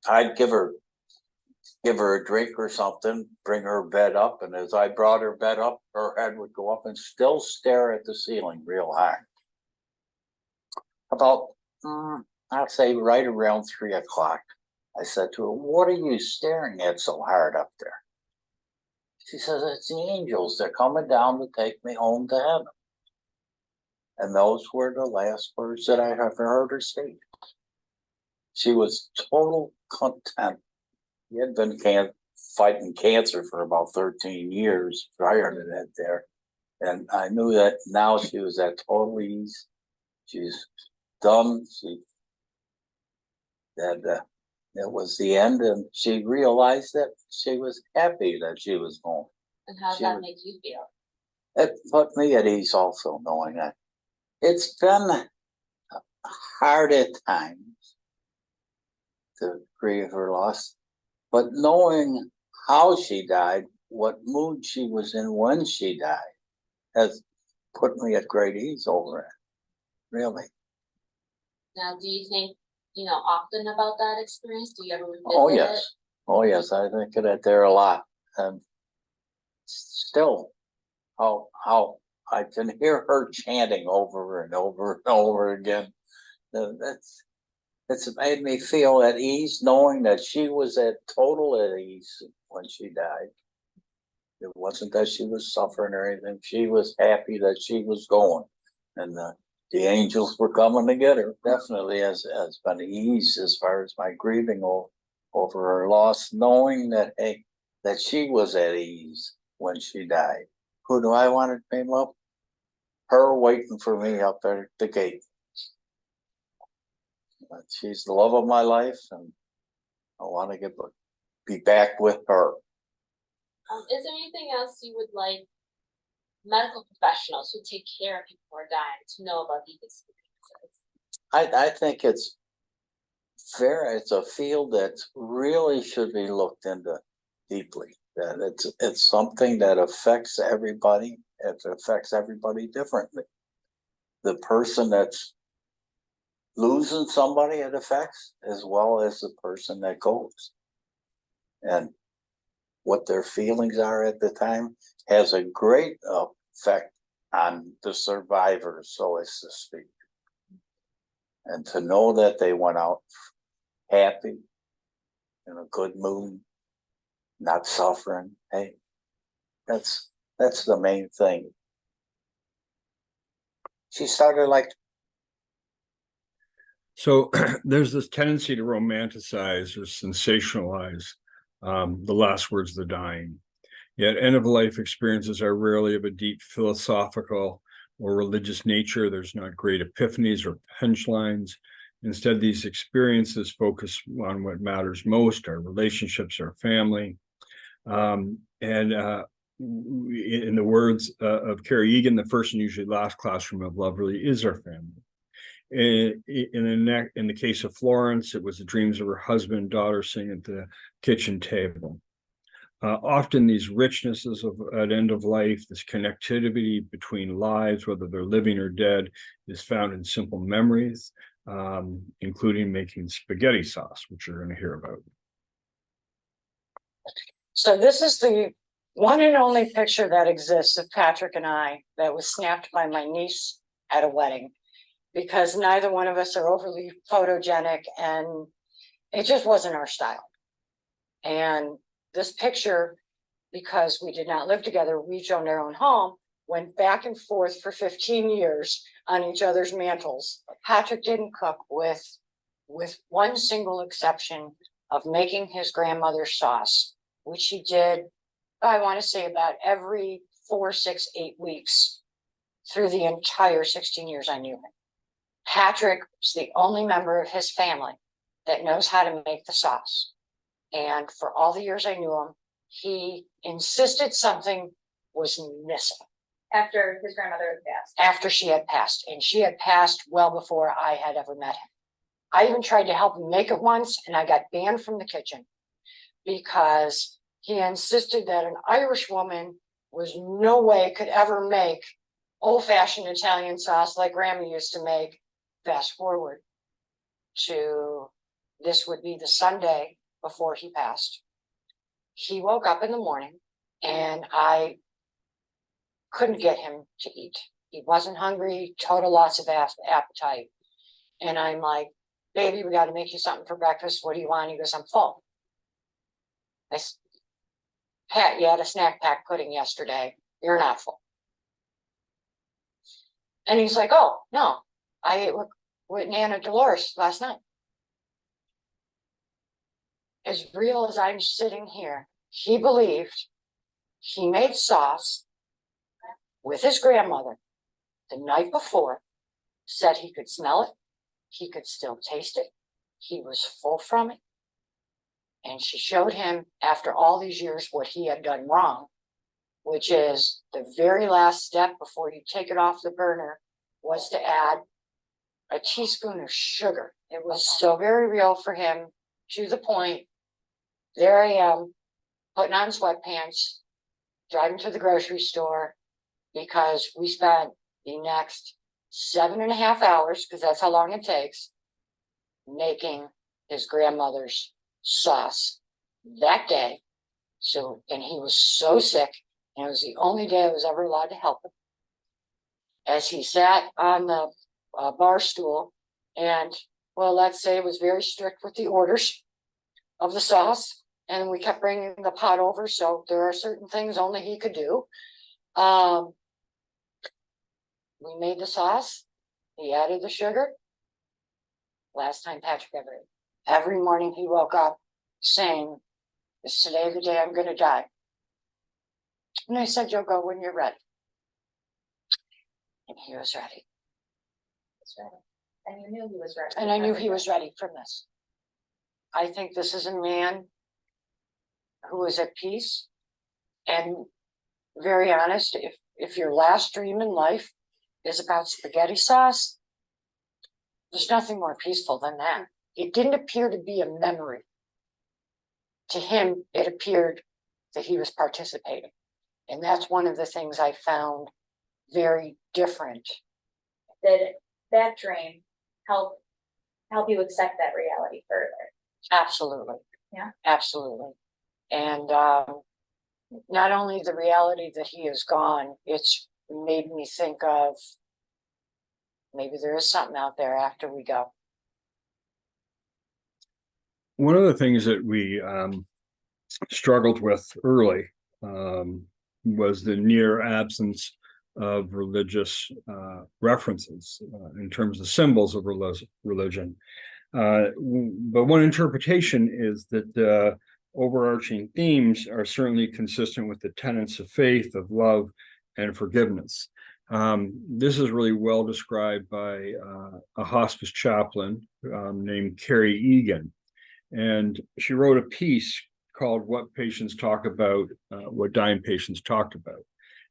I'd give her a drink or something, bring her bed up, and as I brought her bed up, her head would go up and still stare at the ceiling real high. About, I'd say right around 3 o'clock, I said to her, what are you staring at so hard up there? She says, it's the angels. They're coming down to take me home to heaven. And those were the last words that I ever heard her say. She was total content. He had been fighting cancer for about 13 years prior to that there. And I knew that now she was at total ease. She's done. It was the end, and she realized that she was happy that she was home. And how does that make you feel? It put me at ease also, knowing that it's been hard at times to grieve her loss, but knowing how she died, what mood she was in when she died, has put me at great ease over it, really. Now, do you think, often about that experience? Do you ever revisit Oh, yes. it? Oh, yes, I think of it there a lot. And still, how I can hear her chanting over and over and over again. It's made me feel at ease, knowing that she was at total at ease when she died. It wasn't that she was suffering or anything. She was happy that she was going. And the angels were coming to get her. Definitely has been ease as far as my grieving over her loss, knowing that, hey, that she was at ease when she died. Who do I want to name up? Her waiting for me up there at the gate. She's the love of my life, and I want to be back with her. Is there anything else you would like medical professionals who take care of people who are dying to know about these experiences? I think it's a field that really should be looked into deeply. That it's something that affects everybody. It affects everybody differently. The person that's losing somebody it affects, as well as the person that goes. And what their feelings are at the time has a great effect on the survivors, so as to speak. And to know that they went out happy, in a good mood, not suffering, hey, that's the main thing. She started like So there's this tendency to romanticize or sensationalize the last words of the dying. Yet end-of-life experiences are rarely of a deep philosophical or religious nature. There's not great epiphanies or punchlines. Instead, these experiences focus on what matters most, our relationships, our family. In the words of Kerr, the first and usually last classroom of love really is our family. In the case of Florence, it was the dreams of her husband and daughter sitting at the kitchen table. Often these richnesses at end of life, this connectivity between lives, whether they're living or dead, is found in simple memories, including making spaghetti sauce, which you're going to hear about. So this is the one and only picture that exists of Patrick and I that was snapped by my niece at a wedding, because neither one of us are overly photogenic and it just wasn't our style. And this picture, because we did not live together, we each owned our own home, went back and forth for 15 years on each other's mantles. Patrick didn't cook with one single exception of making his grandmother's sauce, which he did, I want to say about every 4, 6, 8 weeks through the entire 16 years I knew him. Patrick is the only member of his family that knows how to make the sauce. And for all the years I knew him, he insisted something was missing. After his grandmother had passed. After she had passed, and she had passed well before I had ever met him. I even tried to help him make it once, and I got banned from the kitchen because he insisted that an Irish woman was no way could ever make old-fashioned Italian sauce like Grandma used to make. Fast forward to this would be the Sunday before he passed. He woke up in the morning and I couldn't get him to eat. He wasn't hungry, total loss of appetite. And I'm like, baby, we got to make you something for breakfast. What do you want? He goes, I'm full. Pat, you had a snack pack pudding yesterday. You're not full. And he's like, oh, no, I ate with Nana Dolores last night. As real as I'm sitting here, he believed he made sauce with his grandmother the night before, said he could smell it, he could still taste it, he was full from it. And she showed him after all these years what he had done wrong, which is the very last step before you take it off the burner was to add a teaspoon of sugar. It was so very real for him, to the point, there I am, putting on sweatpants, driving to the grocery store, because we spent the next 7.5 hours, because that's how long it takes, making his grandmother's sauce that day. So, and he was so sick, and it was the only day I was ever allowed to help him. As he sat on the bar stool, and well, let's say it was very strict with the orders of the sauce, and we kept bringing the pot over, so there are certain things only he could do. We made the sauce, he added the sugar. Last time Patrick ever ate. Every morning he woke up saying, is today the day I'm going to die? And I said, you'll go when you're ready. And he was ready. He's ready. And you knew he was ready. And I knew he was ready for this. I think this is a man who is at peace and very honest. If your last dream in life is about spaghetti sauce, there's nothing more peaceful than that. It didn't appear to be a memory. To him, it appeared that he was participating. And that's one of the things I found very different. That dream help you accept that reality further. Absolutely. Yeah. Absolutely. And not only the reality that he is gone, it's made me think of maybe there is something out there after we go. One of the things that we struggled with early was the near absence of religious references in terms of symbols of religion. But one interpretation is that overarching themes are certainly consistent with the tenets of faith, of love, and forgiveness. This is really well described by a hospice chaplain named Kerr Egan. And she wrote a piece called What Patients Talk About, What Dying Patients Talked About.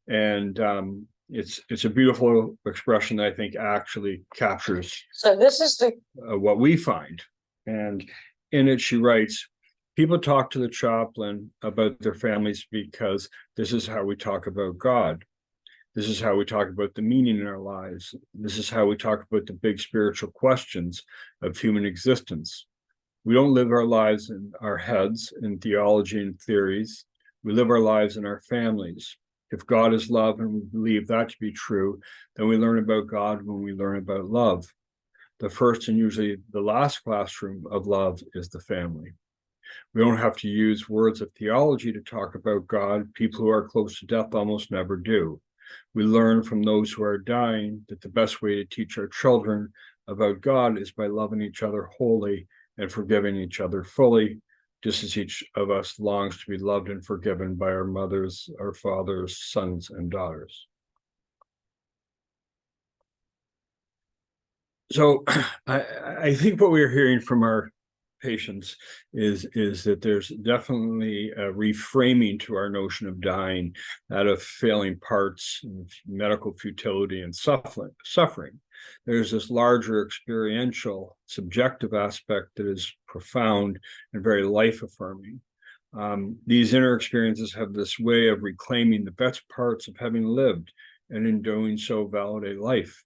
And it's a beautiful expression that I think actually captures So this is the what we find. And in it, she writes, people talk to the chaplain about their families because this is how we talk about God. This is how we talk about the meaning in our lives. This is how we talk about the big spiritual questions of human existence. We don't live our lives in our heads, in theology and theories. We live our lives in our families. If God is love and we believe that to be true, then we learn about God when we learn about love. The first and usually the last classroom of love is the family. We don't have to use words of theology to talk about God. People who are close to death almost never do. We learn from those who are dying that the best way to teach our children about God is by loving each other wholly and forgiving each other fully, just as each of us longs to be loved and forgiven by our mothers, our fathers, sons, and daughters. So I think what we're hearing from our patients is that there's definitely a reframing to our notion of dying, that of failing parts, medical futility, and suffering. There's this larger experiential, subjective aspect that is profound and very life-affirming. These inner experiences have this way of reclaiming the best parts of having lived, and in doing so validate life.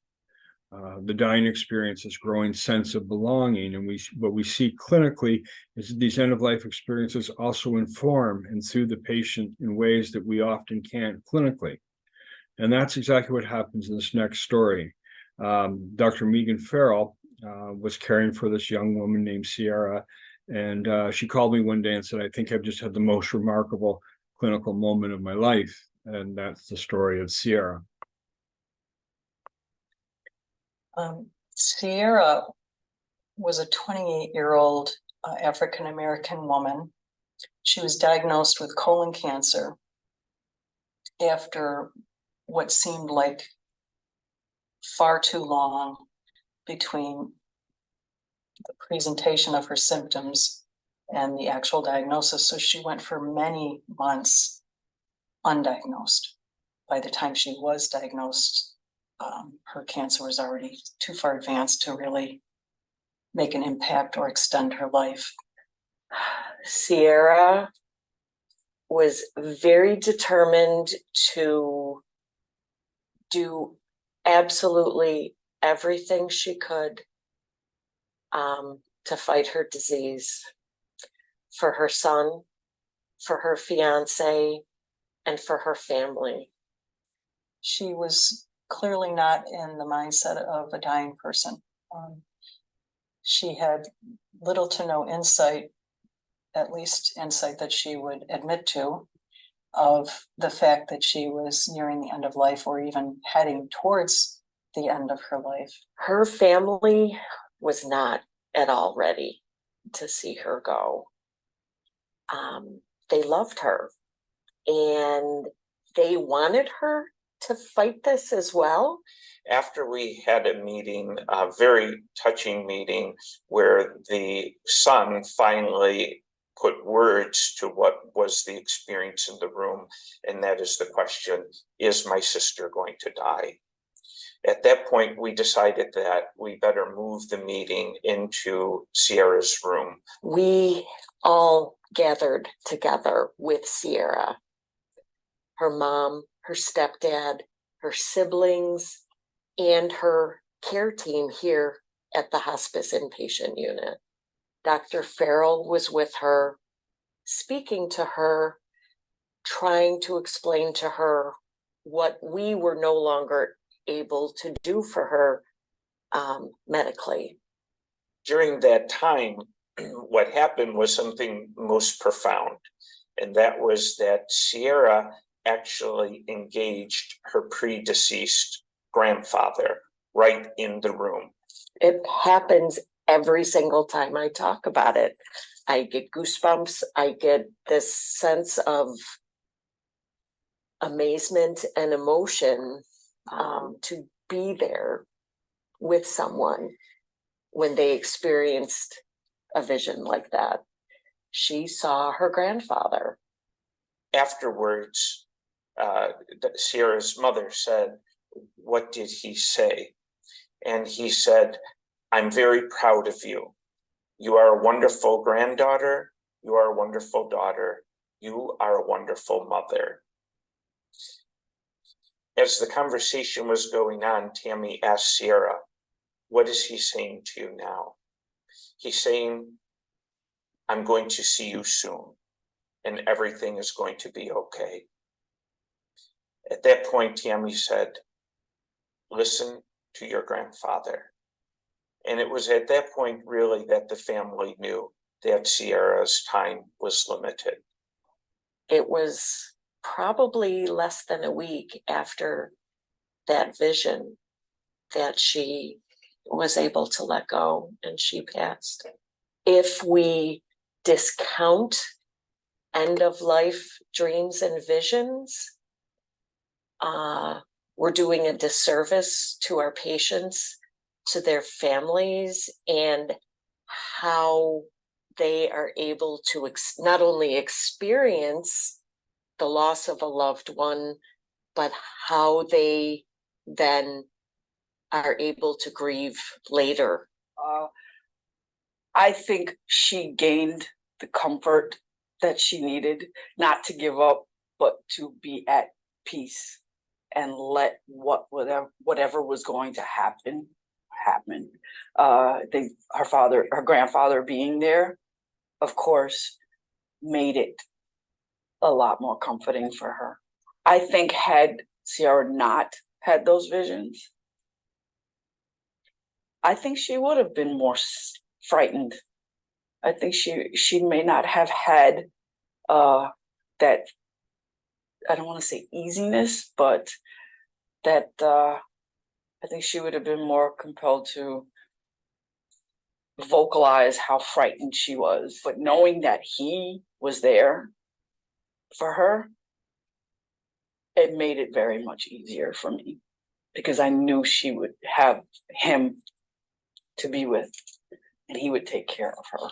The dying experience is growing sense of belonging, and what we see clinically is that these end-of-life experiences also inform and soothe the patient in ways that we often can't clinically. And that's exactly what happens in this next story. Dr. Megan Farrell was caring for this young woman named Sierra, and she called me one day and said, I think I've just had the most remarkable clinical moment of my life. And that's the story of Sierra. Sierra was a 28-year-old African-American woman. She was diagnosed with colon cancer after what seemed like far too long between the presentation of her symptoms and the actual diagnosis. So she went for many months undiagnosed. By the time she was diagnosed, her cancer was already too far advanced to really make an impact or extend her life. Sierra was very determined to do absolutely everything she could to fight her disease for her son, for her fiance, and for her family. She was clearly not in the mindset of a dying person. She had little to no insight, at least insight that she would admit to, of the fact that she was nearing the end of life or even heading towards the end of her life. Her family was not at all ready to see her go. They loved her and they wanted her to fight this as well. After we had a meeting, a very touching meeting, where the son finally put words to what was the experience in the room, and that is the question, is my sister going to die? At that point, we decided that we better move the meeting into Sierra's room. We all gathered together with Sierra, her mom, her stepdad, her siblings, and her care team here at the hospice inpatient unit. Dr. Farrell was with her, speaking to her, trying to explain to her what we were no longer able to do for her medically. During that time, what happened was something most profound, and that was that Sierra actually engaged her predeceased grandfather right in the room. It happens every single time I talk about it. I get goosebumps. I get this sense of amazement and emotion to be there with someone when they experienced a vision like that. She saw her grandfather. Afterwards, Sierra's mother said, "What did he say?" And he said, "I'm very proud of you. You are a wonderful granddaughter. You are a wonderful daughter. You are a wonderful mother." As the conversation was going on, Tammy asked Sierra, "What is he saying to you now?" He's saying, "I'm going to see you soon, and everything is going to be okay." At that point, Tammy said, "Listen to your grandfather." And it was at that point really that the family knew that Sierra's time was limited. It was probably less than a week after that vision that she was able to let go and she passed. If we discount end of life dreams and visions, we're doing a disservice to our patients, to their families, and how they are able to not only experience the loss of a loved one, but how they then are able to grieve later. I think she gained the comfort that she needed, not to give up, but to be at peace and let whatever was going to happen. Her grandfather being there, of course, made it a lot more comforting for her. I think had Sierra not had those visions, I think she would have been more frightened. I think she may not have had that, I don't want to say easiness, but that I think she would have been more compelled to vocalize how frightened she was. But knowing that he was there for her, it made it very much easier for me, because I knew she would have him to be with and he would take care of her.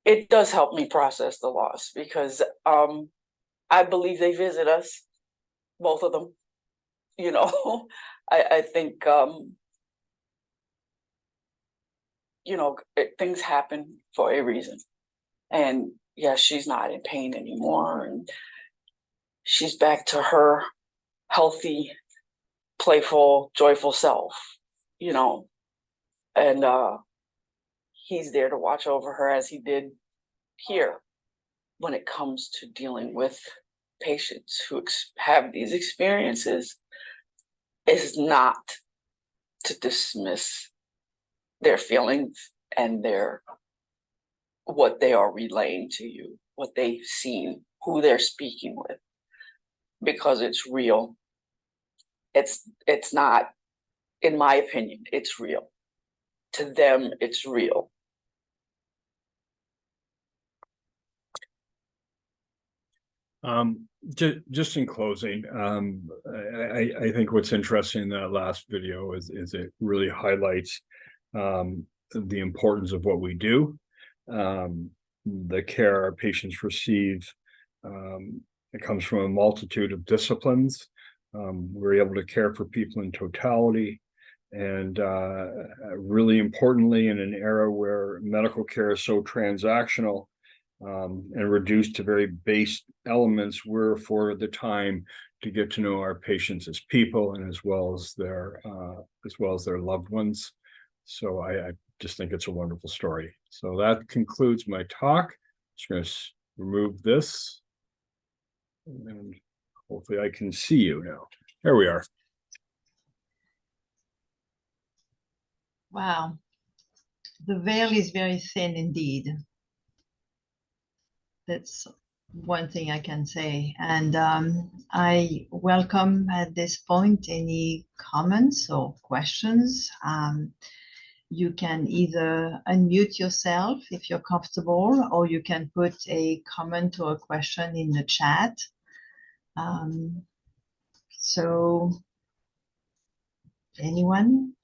It does help me process the loss, because I believe they visit us, both of them. You know, I think, things happen for a reason. And yeah, she's not in pain anymore. And she's back to her healthy, playful, joyful self, and he's there to watch over her as he did here. When it comes to dealing with patients who have these experiences, is not to dismiss their feelings and what they are relaying to you, what they've seen, who they're speaking with, because it's real. It's not, in my opinion, it's real. To them, it's real. Just in closing, I think what's interesting in that last video is it really highlights the importance of what we do, the care our patients receive. It comes from a multitude of disciplines. We're able to care for people in totality. And really importantly, in an era where medical care is so transactional, and reduced to very base elements, we're afforded the time to get to know our patients as people, and as well as their loved ones. So I just think it's a wonderful story. So that concludes my talk. Just going to remove this, and hopefully I can see you now. There we are. Wow. The veil is very thin indeed. That's one thing I can say, and I welcome at this point any comments or questions. You can either unmute yourself if you're comfortable, or you can put a comment or a question in the chat. So, anyone?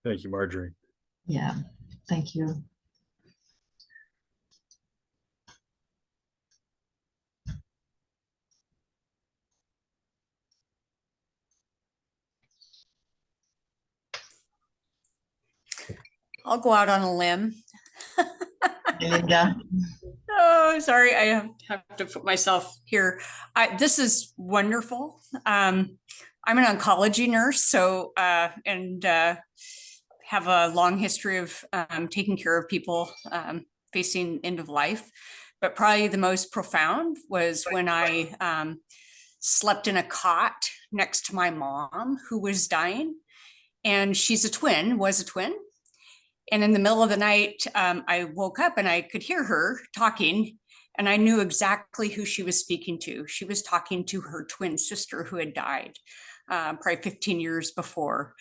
Thank you, Marjorie. Yeah, thank you. I'll go out on a limb. Linda. Oh, sorry, I have to put myself here. This is wonderful. I'm an oncology nurse, so and have a long history of taking care of people facing end of life. But probably the most profound was when I slept in a cot next to my mom who was dying, and she's a twin, was a twin. And in the middle of the night, I woke up and I could hear her talking, and I knew exactly who she was speaking to. She was talking to her twin sister who had died probably 15 years before.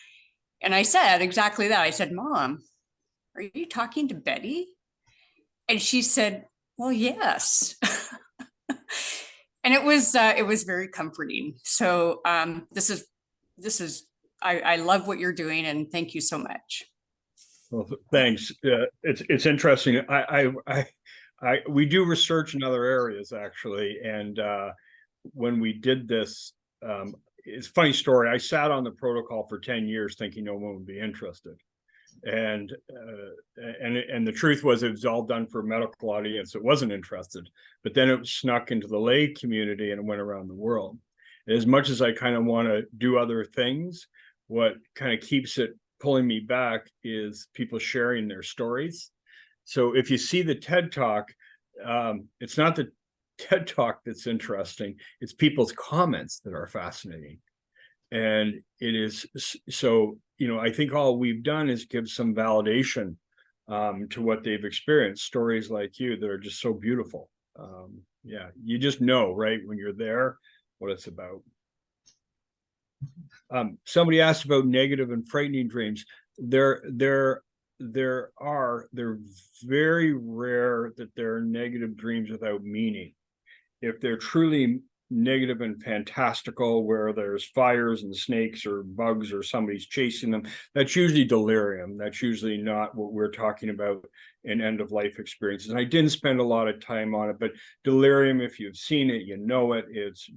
And I said exactly that. I said, "Mom, are you talking to Betty?" And she said, "Well, yes." And it was very comforting. So this is I love what you're doing, and thank you so much. Well, thanks. It's interesting. We do research in other areas actually, and when we did this, it's a funny story. I sat on the protocol for 10 years thinking no one would be interested, and the truth was it was all done for a medical audience. It wasn't interested, but then it snuck into the lay community and it went around the world. As much as I kind of want to do other things, what kind of keeps it pulling me back is people sharing their stories. So if you see the TED Talk, it's not the TED Talk that's interesting, it's people's comments that are fascinating. And it is, so, you know, I think all we've done is give some validation to what they've experienced, stories like you that are just so beautiful. Yeah, you just know, right, when you're there, what it's about. Somebody asked about negative and frightening dreams. They're very rare that there are negative dreams without meaning. If they're truly negative and fantastical, where there's fires and snakes or bugs or somebody's chasing them, that's usually delirium. That's usually not what we're talking about in end-of-life experiences. And I didn't spend a lot of time on it, but delirium, if you've seen it, you know it. It's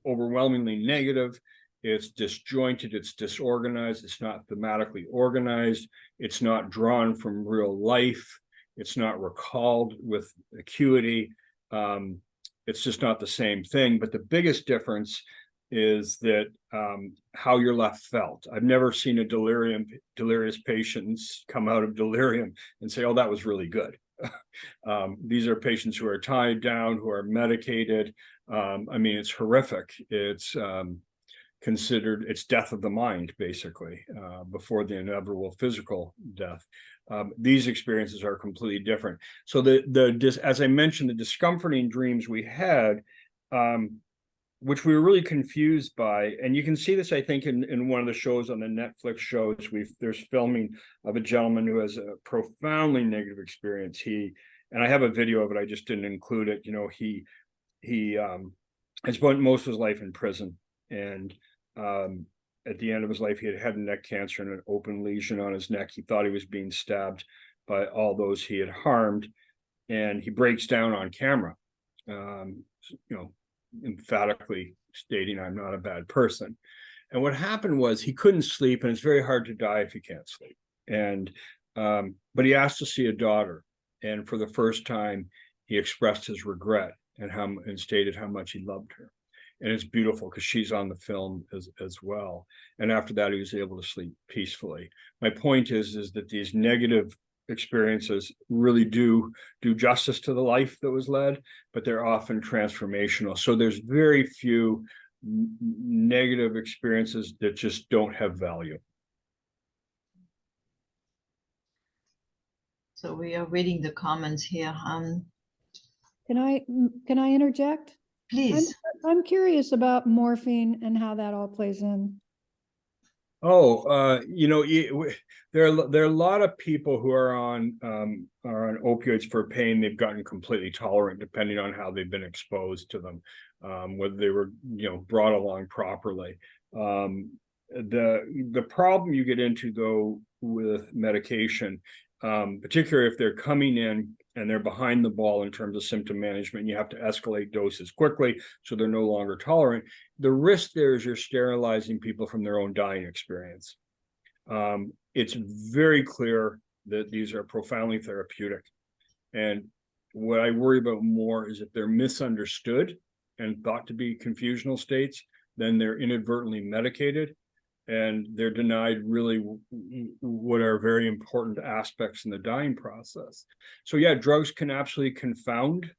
overwhelmingly negative. It's disjointed, it's disorganized, it's not thematically organized, it's not drawn from real life, it's not recalled with acuity. It's just not the same thing. But the biggest difference is that how you're left felt. I've never seen a delirious patient come out of delirium and say, "Oh, that was really good." These are patients who are tied down, who are medicated. I mean, it's horrific. It's considered, it's death of the mind, basically, before the inevitable physical death. These experiences are completely different. So as I mentioned, the discomforting dreams we had, which we were really confused by, and you can see this, I think, in one of the shows on the Netflix shows. There's filming of a gentleman who has a profoundly negative experience. And I have a video of it, I just didn't include it. You know, he has spent most of his life in prison, and at the end of his life, he had head and neck cancer and an open lesion on his neck. He thought he was being stabbed by all those he had harmed, and he breaks down on camera, you know, emphatically stating, "I'm not a bad person." And what happened was he couldn't sleep, and it's very hard to die if you can't sleep. And but he asked to see a daughter, and for the first time, he expressed his regret and stated how much he loved her. And it's beautiful because she's on the film as well. And after that, he was able to sleep peacefully. My point is that these negative experiences really do justice to the life that was led, but they're often transformational. So there's very few negative experiences that just don't have value. So we are reading the comments here. Can I interject? Please. I'm curious about morphine and how that all plays in. Oh, there are a lot of people who are on opioids for pain. They've gotten completely tolerant, depending on how they've been exposed to them, whether they were brought along properly. The problem you get into though with medication, particularly if they're coming in and they're behind the ball in terms of symptom management, you have to escalate doses quickly so they're no longer tolerant. The risk there is you're sterilizing people from their own dying experience. It's very clear that these are profoundly therapeutic. And what I worry about more is if they're misunderstood and thought to be confusional states, then they're inadvertently medicated and they're denied really what are very important aspects in the dying process. So yeah, drugs can absolutely confound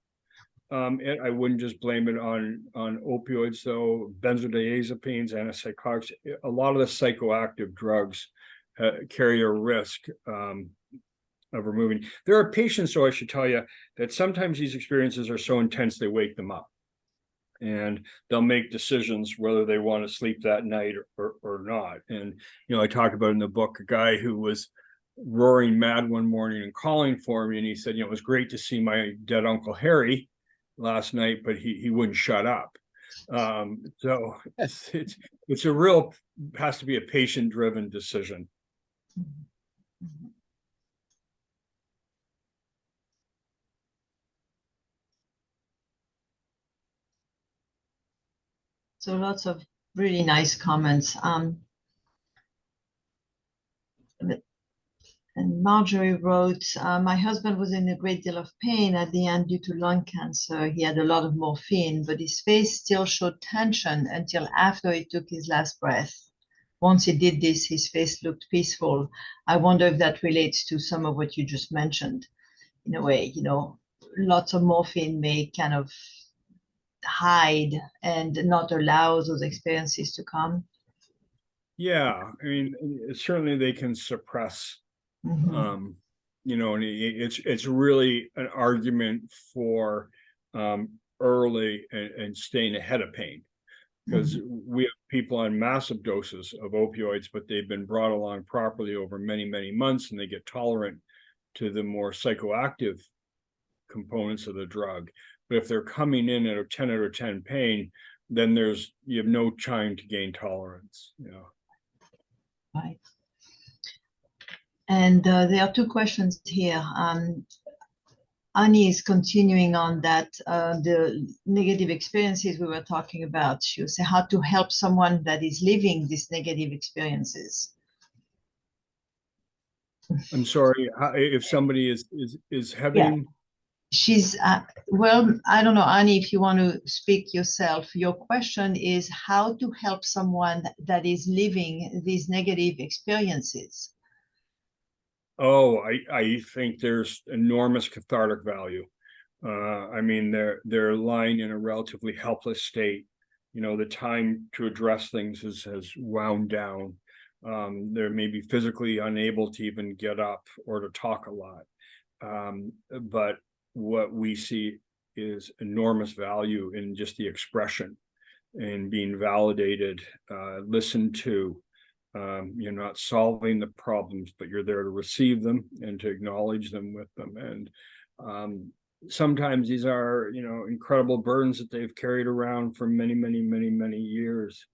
it. I wouldn't just blame it on opioids though. Benzodiazepines, antipsychotics, a lot of the psychoactive drugs carry a risk of removing. There are patients, so I should tell you, that sometimes these experiences are so intense they wake them up. And they'll make decisions whether they want to sleep that night or not. And, I talk about in the book a guy who was roaring mad one morning and calling for me. And he said, it was great to see my dead Uncle Harry last night, but he wouldn't shut up. So it's a real, has to be a patient-driven decision. So lots of really nice comments. And Marjorie wrote, my husband was in a great deal of pain at the end due to lung cancer. He had a lot of morphine, but his face still showed tension until after he took his last breath. Once he did this, his face looked peaceful. I wonder if that relates to some of what you just mentioned. In a way, lots of morphine may kind of hide and not allow those experiences to come. Yeah, I mean, certainly they can suppress, and it's really an argument for early and staying ahead of pain, because we have people on massive doses of opioids, but they've been brought along properly over many, many months, and they get tolerant to the more psychoactive components of the drug. But if they're coming in at a 10 out of 10 pain, then you have no time to gain tolerance. Right. And there are two questions here. Annie is continuing on that, the negative experiences we were talking about. She will say how to help someone that is living these negative experiences. I'm sorry, if somebody is having... Yeah. She's, well, I don't know, Annie, if you want to speak yourself. Your question is how to help someone that is living these negative experiences. Oh, I think there's enormous cathartic value. I mean, they're lying in a relatively helpless state. The time to address things has wound down. They're maybe physically unable to even get up or to talk a lot. But what we see is enormous value in just the expression and being validated, listened to. You're not solving the problems, but you're there to receive them and to acknowledge them with them. And sometimes these are, incredible burdens that they've carried around for many, many, many, many years.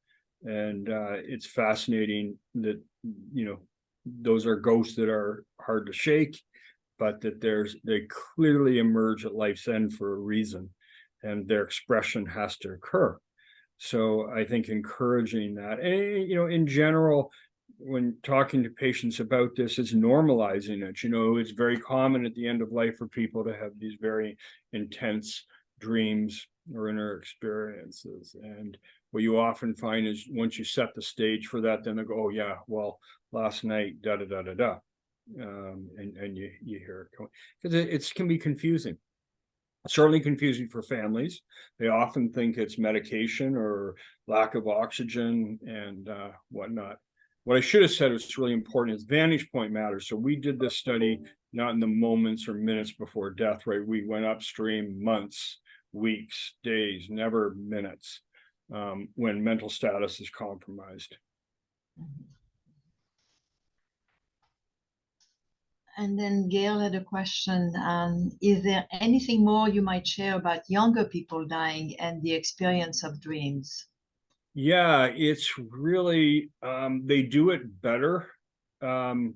And it's fascinating that, those are ghosts that are hard to shake, but that they clearly emerge at life's end for a reason, and their expression has to occur. So I think encouraging that, and in general, when talking to patients about this, is normalizing it. It's very common at the end of life for people to have these very intense dreams or inner experiences. And what you often find is once you set the stage for that, then they go, oh yeah, well, last night, da da da da da. And you hear it because it can be confusing. Certainly confusing for families. They often think it's medication or lack of oxygen and whatnot. What I should have said was really important is vantage point matters. So we did this study not in the moments or minutes before death, right? We went upstream months, weeks, days, never minutes, when mental status is compromised. And then Gail had a question. Is there anything more you might share about younger people dying and the experience of dreams? Yeah, it's really, they do it better than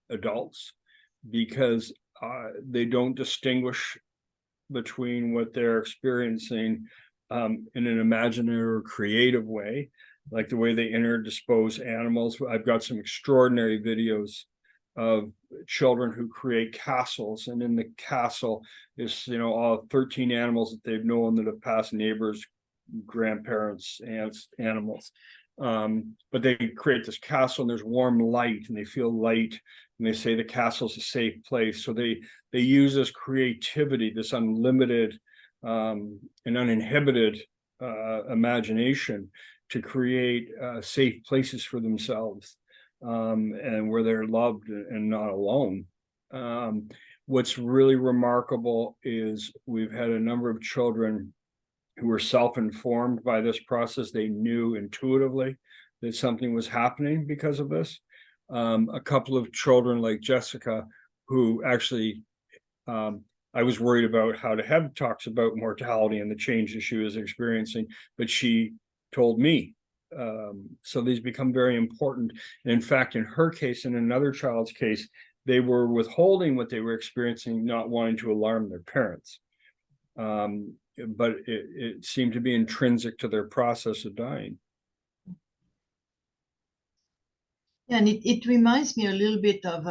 adults because they don't distinguish between what they're experiencing in an imaginative or creative way, like the way they interdispose animals. I've got some extraordinary videos of children who create castles, and in the castle is, you know, all 13 animals that they've known that have passed, neighbors, grandparents, aunts, animals. But they create this castle and there's warm light and they feel light and they say the castle's a safe place. So they use this creativity, this unlimited and uninhibited imagination to create safe places for themselves and where they're loved and not alone. What's really remarkable is we've had a number of children who were self-informed by this process. They knew intuitively that something was happening because of this. A couple of children like Jessica, who actually, I was worried about how to have talks about mortality and the change that she was experiencing, but she told me. So these become very important. And in fact, in her case, in another child's case, they were withholding what they were experiencing, not wanting to alarm their parents. But it seemed to be intrinsic to their process of dying. Yeah, and it reminds me a little bit of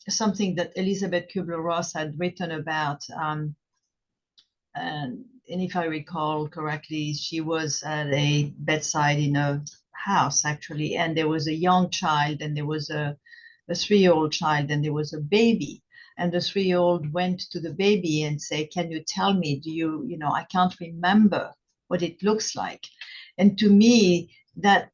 something that Elizabeth Kubler-Ross had written about. And if I recall correctly, she was at a bedside in a house, actually, and there was a young child, and there was a 3-year-old child, and there was a baby. And the 3-year-old went to the baby and said, "Can you tell me, you know, I can't remember what it looks like." And to me, that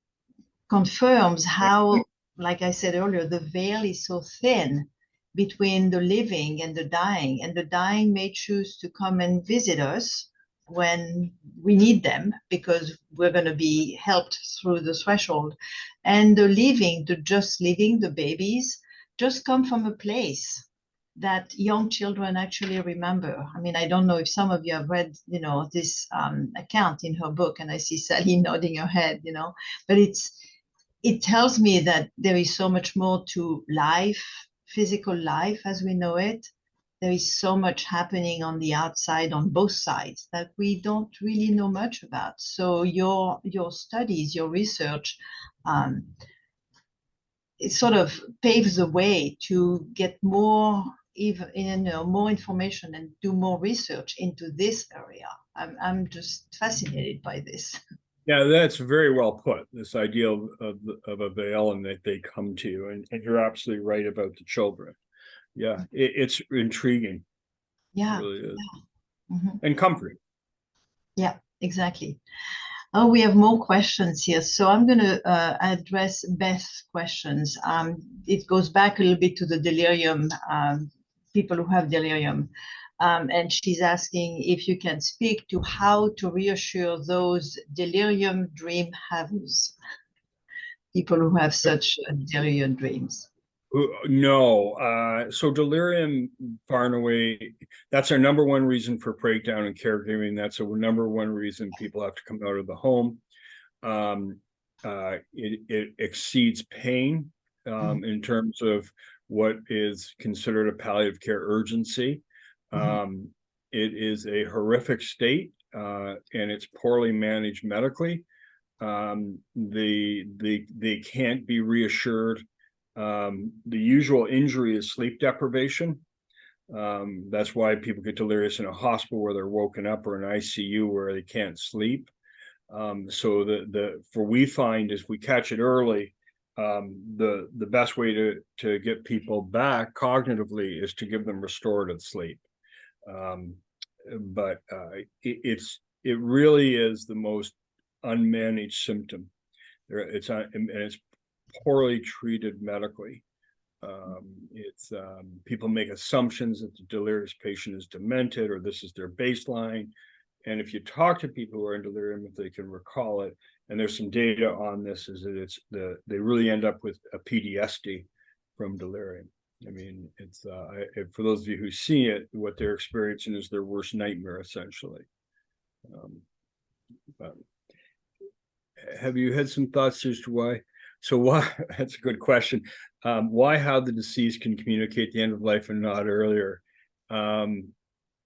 confirms how, like I said earlier, the veil is so thin between the living and the dying. And the dying may choose to come and visit us when we need them because we're going to be helped through the threshold. And the living, the babies, just come from a place that young children actually remember. I mean, I don't know if some of you have read, you know, this account in her book, and I see Sally nodding her head, you know, but it tells me that there is so much more to life, physical life as we know it. There is so much happening on the outside on both sides that we don't really know much about. So your studies, your research, it sort of paves the way to get more, even, you know, more information and do more research into this area. I'm just fascinated by this. Yeah, that's very well put. This idea of a veil and that they come to you, and you're absolutely right about the children. Yeah, it's intriguing. Yeah, it really is. Yeah. Mm-hmm. And comforting. Yeah, exactly. Oh, we have more questions here. So I'm going to address Beth's questions. It goes back a little bit to the delirium, people who have delirium. And she's asking if you can speak to how to reassure those delirium dream havers, people who have such delirium dreams. No, so delirium, far and away, that's our number one reason for breakdown in caregiving. That's a number one reason people have to come out of the home. It exceeds pain in terms of what is considered a palliative care urgency. It is a horrific state, and it's poorly managed medically. They can't be reassured. The usual injury is sleep deprivation. That's why people get delirious in a hospital where they're woken up, or an ICU where they can't sleep. So we find is we catch it early, the best way to get people back cognitively is to give them restorative sleep. But it really is the most unmanaged symptom. It's poorly treated medically. People make assumptions that the delirious patient is demented or this is their baseline. And if you talk to people who are in delirium, if they can recall it, and there's some data on this, is that they really end up with a PTSD from delirium. I mean, for those of you who see it, what they're experiencing is their worst nightmare, essentially. But have you had some thoughts as to why? So why? That's a good question. Why how the deceased can communicate the end of life and not earlier?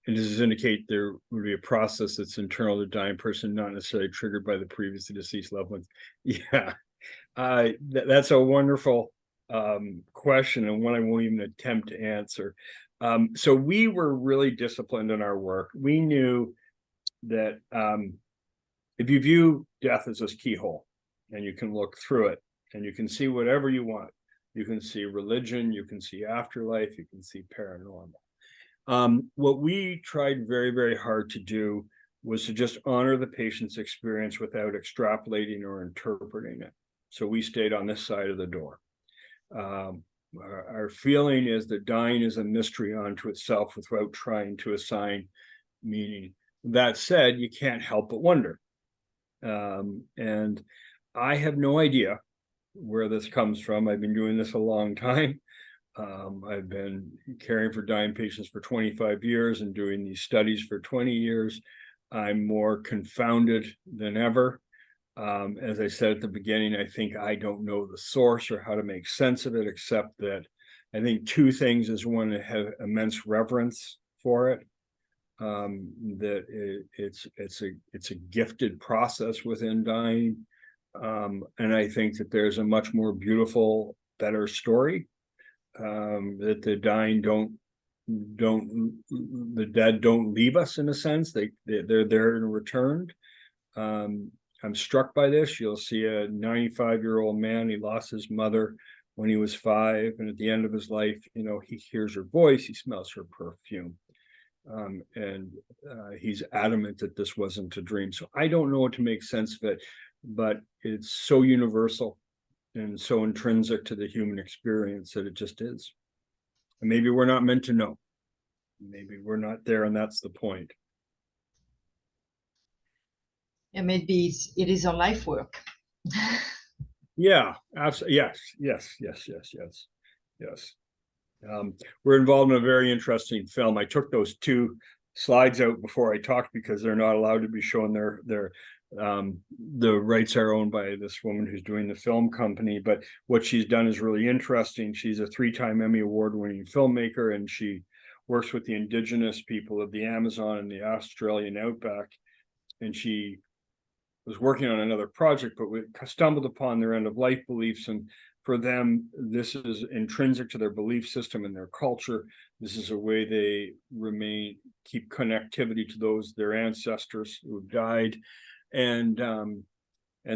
And does this indicate there would be a process that's internal to the dying person, not necessarily triggered by the previously deceased loved ones? Yeah, that's a wonderful question, and one I won't even attempt to answer. So we were really disciplined in our work. We knew that if you view death as this keyhole, and you can look through it, and you can see whatever you want. You can see religion, you can see afterlife, you can see paranormal. What we tried very, very hard to do was to just honor the patient's experience without extrapolating or interpreting it. So we stayed on this side of the door. Our feeling is that dying is a mystery unto itself without trying to assign meaning. That said, you can't help but wonder. And I have no idea where this comes from. I've been doing this a long time. I've been caring for dying patients for 25 years and doing these studies for 20 years. I'm more confounded than ever. As I said at the beginning, I think I don't know the source or how to make sense of it, except that I think two things is one, to have immense reverence for it. That it's a gifted process within dying. And I think that there's a much more beautiful, better story. That the dying the dead don't leave us, in a sense. They're there and returned. I'm struck by this. You'll see a 95-year-old man. He lost his mother when he was 5, and at the end of his life, he hears her voice, he smells her perfume, and he's adamant that this wasn't a dream. So I don't know what to make sense of it, but it's so universal and so intrinsic to the human experience that it just is. And maybe we're not meant to know. Maybe we're not there, and that's the point. And maybe it is a life work. Yeah, absolutely. Yes. We're involved in a very interesting film. I took those 2 slides out before I talked because they're not allowed to be shown. The rights are owned by this woman who's doing the film company, but what she's done is really interesting. She's a 3-time Emmy Award-winning filmmaker, and she works with the indigenous people of the Amazon and the Australian outback. And she was working on another project, but we stumbled upon their end-of-life beliefs. And for them, this is intrinsic to their belief system and their culture. This is a way they keep connectivity to their ancestors who died. And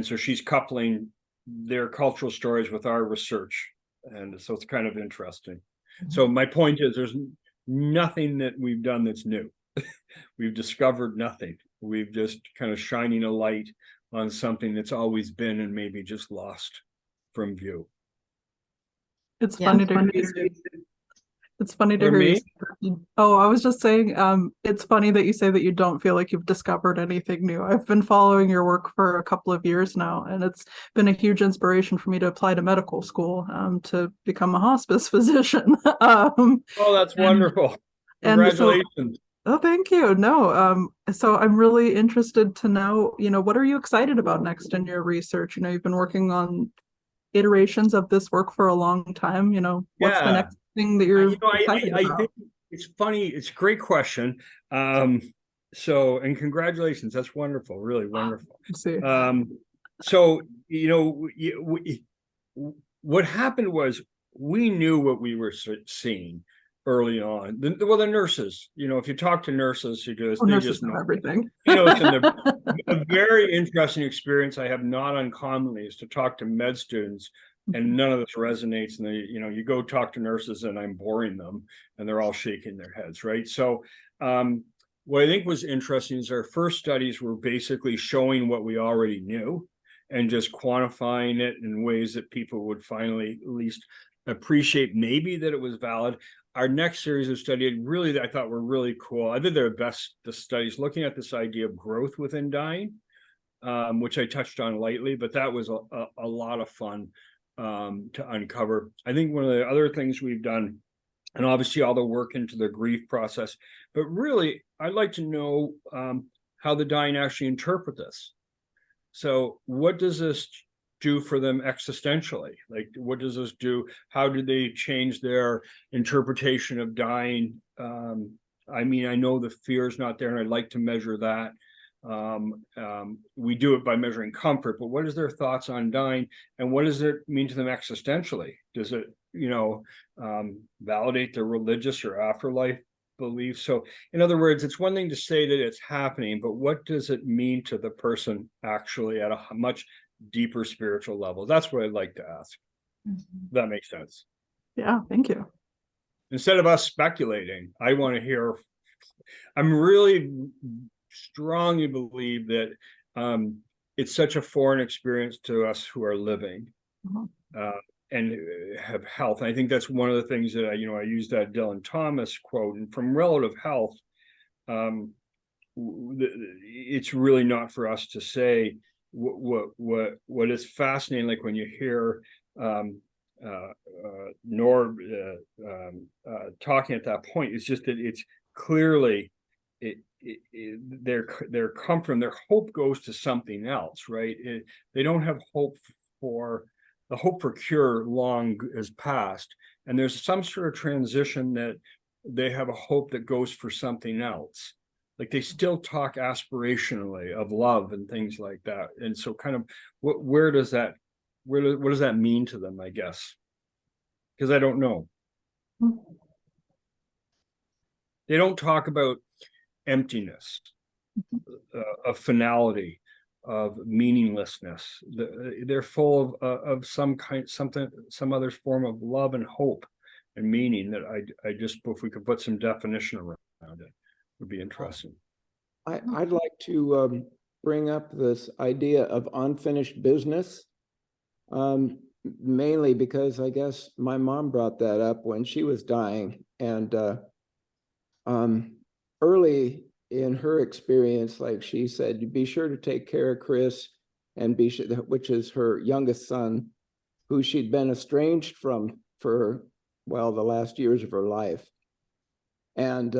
so she's coupling their cultural stories with our research. And so it's kind of interesting. Mm-hmm. So my point is, there's nothing that we've done that's new. We've discovered nothing. We've just kind of shining a light on something that's always been and maybe just lost from view. It's funny to hear. It's funny to hear you. Oh, I was just saying, it's funny that you say that you don't feel like you've discovered anything new. I've been following your work for a couple of years now, and it's been a huge inspiration for me to apply to medical school, to become a hospice physician. Oh, that's wonderful. Congratulations. Oh, thank you. No, so I'm really interested to know, what are you excited about next in your research? You've been working on iterations of this work for a long time. What's the next thing that you're excited about? I think it's funny. It's a great question. And congratulations. That's wonderful. Really wonderful. So, what happened was we knew what we were seeing early on. The nurses, if you talk to nurses, they just know everything. It's a very interesting experience I have not uncommonly is to talk to med students, and none of this resonates. And you go talk to nurses, and I'm boring them, and they're all shaking their heads, right? So what I think was interesting is our first studies were basically showing what we already knew and just quantifying it in ways that people would finally at least appreciate maybe that it was valid. Our next series of studies really, I thought were really cool. I think they're the studies looking at this idea of growth within dying, which I touched on lightly, but that was a lot of fun to uncover. I think one of the other things we've done, and obviously all the work into the grief process, but really I'd like to know how the dying actually interpret this. So what does this do for them existentially? Like, what does this do? How do they change their interpretation of dying? I mean, I know the fear is not there, and I'd like to measure that. We do it by measuring comfort, but what is their thoughts on dying, and what does it mean to them existentially? Does it, validate their religious or afterlife beliefs? So in other words, it's one thing to say that it's happening, but what does it mean to the person actually at a much deeper spiritual level? That's what I'd like to ask. That makes sense. Yeah, thank you. Instead of us speculating, I want to hear. I'm really strongly believe that it's such a foreign experience to us who are living and have health. And I think that's one of the things that I use that Dylan Thomas quote, and from relative health, it's really not for us to say what is fascinating. Like when you hear Norb talking at that point, it's just that it's clearly their comfort and their hope goes to something else, right? They don't have hope for the hope for cure long has passed, and there's some sort of transition that they have a hope that goes for something else. Like they still talk aspirationally of love and things like that. And so kind of what does that mean to them, I guess? Because I don't know. They don't talk about emptiness, of finality, of meaninglessness. They're full of some other form of love and hope and meaning that I just, if we could put some definition around it, would be interesting. I'd like to bring up this idea of unfinished business, mainly because I guess my mom brought that up when she was dying, and early in her experience, like she said, be sure to take care of Chris, and which is her youngest son, who she'd been estranged from for, well, the last years of her life. And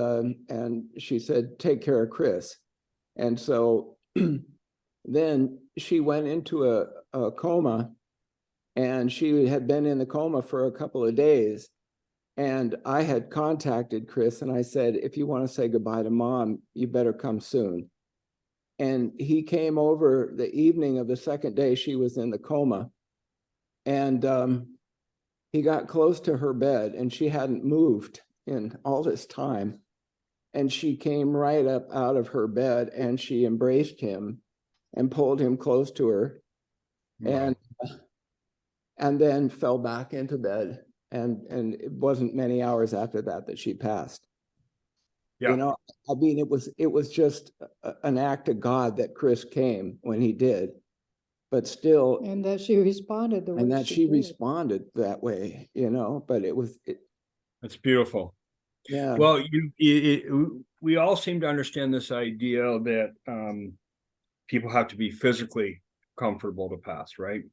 she said, take care of Chris. And so then she went into a coma, and she had been in the coma for a couple of days. And I had contacted Chris and I said, if you want to say goodbye to Mom, you better come soon. And he came over the evening of the second day she was in the coma. And he got close to her bed, and she hadn't moved in all this time. And she came right up out of her bed and she embraced him and pulled him close to her. Wow. And then fell back into bed. And it wasn't many hours after that she passed. Yeah. I mean, it was just an act of God that Chris came when he did, but still. And that she responded the way and that she did. responded that way, but That's beautiful. Yeah. Well, we all seem to understand this idea that people have to be physically comfortable to pass, right?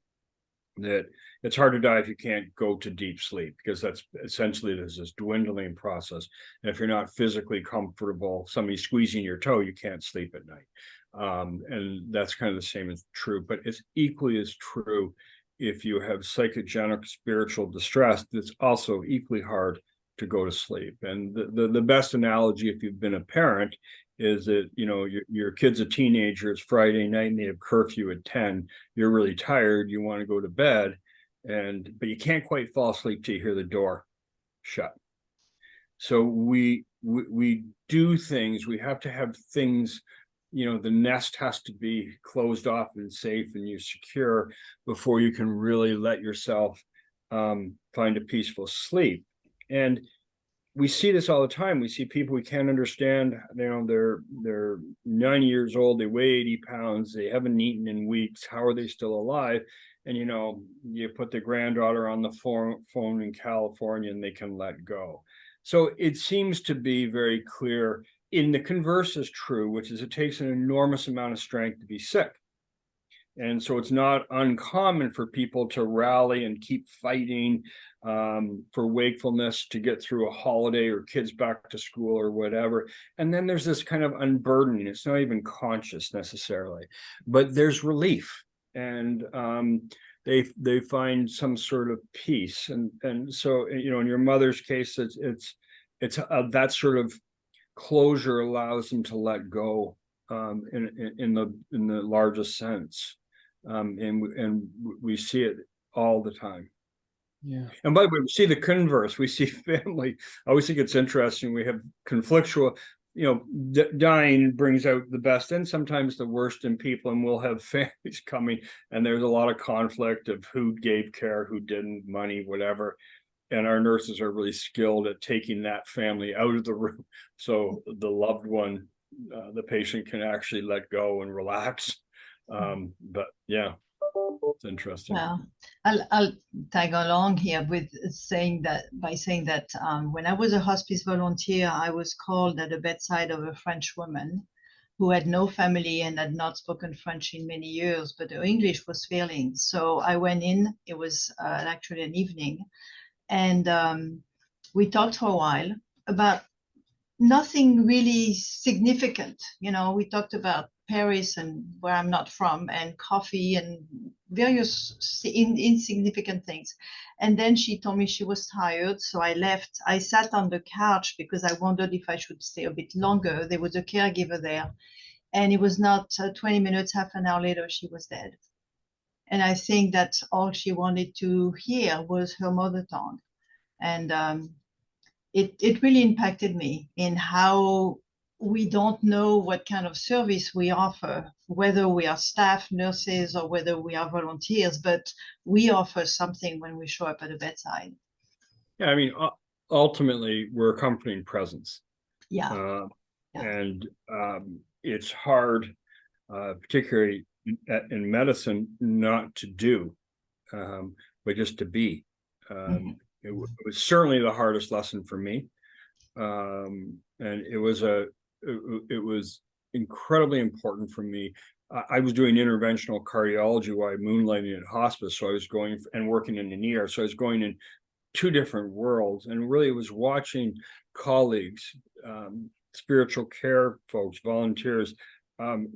That it's hard to die if you can't go to deep sleep, because that's essentially there's this dwindling process. And if you're not physically comfortable, somebody squeezing your toe, you can't sleep at night. And that's kind of the same as true, but it's equally as true if you have psychogenic spiritual distress. That's also equally hard to go to sleep. And the best analogy, if you've been a parent, is that your kid's a teenager, it's Friday night and they have curfew at 10, you're really tired, you want to go to bed, but you can't quite fall asleep till you hear the door shut. So we do things, we have to have things, the nest has to be closed off and safe and you're secure before you can really let yourself find a peaceful sleep. And we see this all the time. We see people we can't understand, you know, they're 90 years old, they weigh 80 pounds, they haven't eaten in weeks. How are they still alive? And, you know, you put the granddaughter on the phone in California and they can let go. So it seems to be very clear. In the converse is true, which is it takes an enormous amount of strength to be sick. And so it's not uncommon for people to rally and keep fighting for wakefulness to get through a holiday or kids back to school or whatever. And then there's this kind of unburdening. It's not even conscious necessarily, but there's relief. And they find some sort of peace. And so, you know, in your mother's case, it's that sort of closure allows them to let go in the largest sense. And we see it all the time. Yeah. And by the way, we see the converse. We see family. I always think it's interesting. We have conflictual, you know, dying brings out the best and sometimes the worst in people. And we'll have families coming and there's a lot of conflict of who gave care, who didn't, money, whatever. And our nurses are really skilled at taking that family out of the room. So the loved one, the patient can actually let go and relax. But yeah, it's interesting. Well, I'll tag along here with saying that when I was a hospice volunteer, I was called at the bedside of a French woman who had no family and had not spoken French in many years, but her English was failing. So I went in. It was actually an evening, and we talked for a while about nothing really significant. You know, we talked about Paris and where I'm not from and coffee and various insignificant things. And then she told me she was tired. So I left. I sat on the couch because I wondered if I should stay a bit longer. There was a caregiver there. And it was not 20 minutes, half an hour later, she was dead. And I think that's all she wanted to hear was her mother tongue. And it really impacted me in how we don't know what kind of service we offer, whether we are staff, nurses, or whether we are volunteers, but we offer something when we show up at the bedside. Yeah, I mean, ultimately, we're a comforting presence. Yeah. And it's hard, particularly in medicine, not to do, but just to be. It was certainly the hardest lesson for me. And it was incredibly important for me. I was doing interventional cardiology while moonlighting at hospice. So I was going and working in an ER. So I was going in two different worlds and really was watching colleagues, spiritual care folks, volunteers,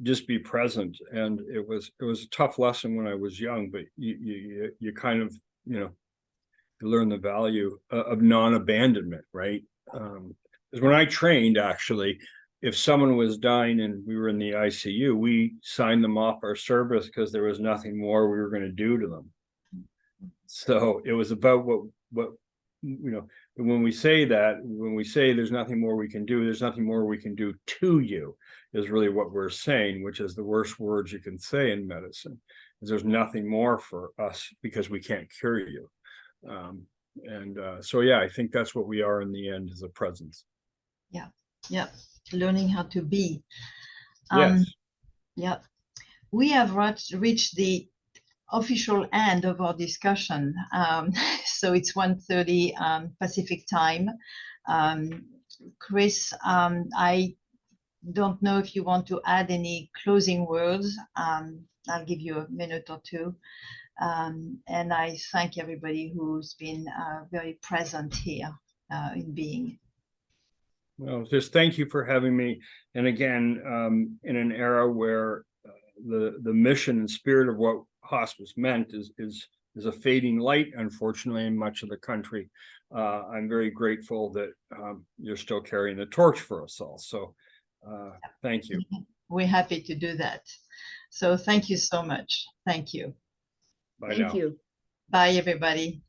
just be present. And it was a tough lesson when I was young, but you kind of, you know, you learn the value of non-abandonment, right? Because when I trained, actually, if someone was dying and we were in the ICU, we signed them off our service because there was nothing more we were going to do to them. So it was about what you know, when we say there's nothing more we can do, there's nothing more we can do to you, is really what we're saying, which is the worst words you can say in medicine, is there's nothing more for us because we can't cure you. So yeah, I think that's what we are in the end, is a presence. Yeah, learning how to be. Yes. Yeah, we have reached the official end of our discussion. So it's 1:30 Pacific time. Chris, I don't know if you want to add any closing words. I'll give you a minute or two. And I thank everybody who's been very present here in being. Well, just thank you for having me. And again, in an era where the mission and spirit of what hospice meant is a fading light, unfortunately, in much of the country. I'm very grateful that you're still carrying the torch for us all. So thank you. We're happy to do that. So thank you so much. Thank you. Bye now. Bye, everybody.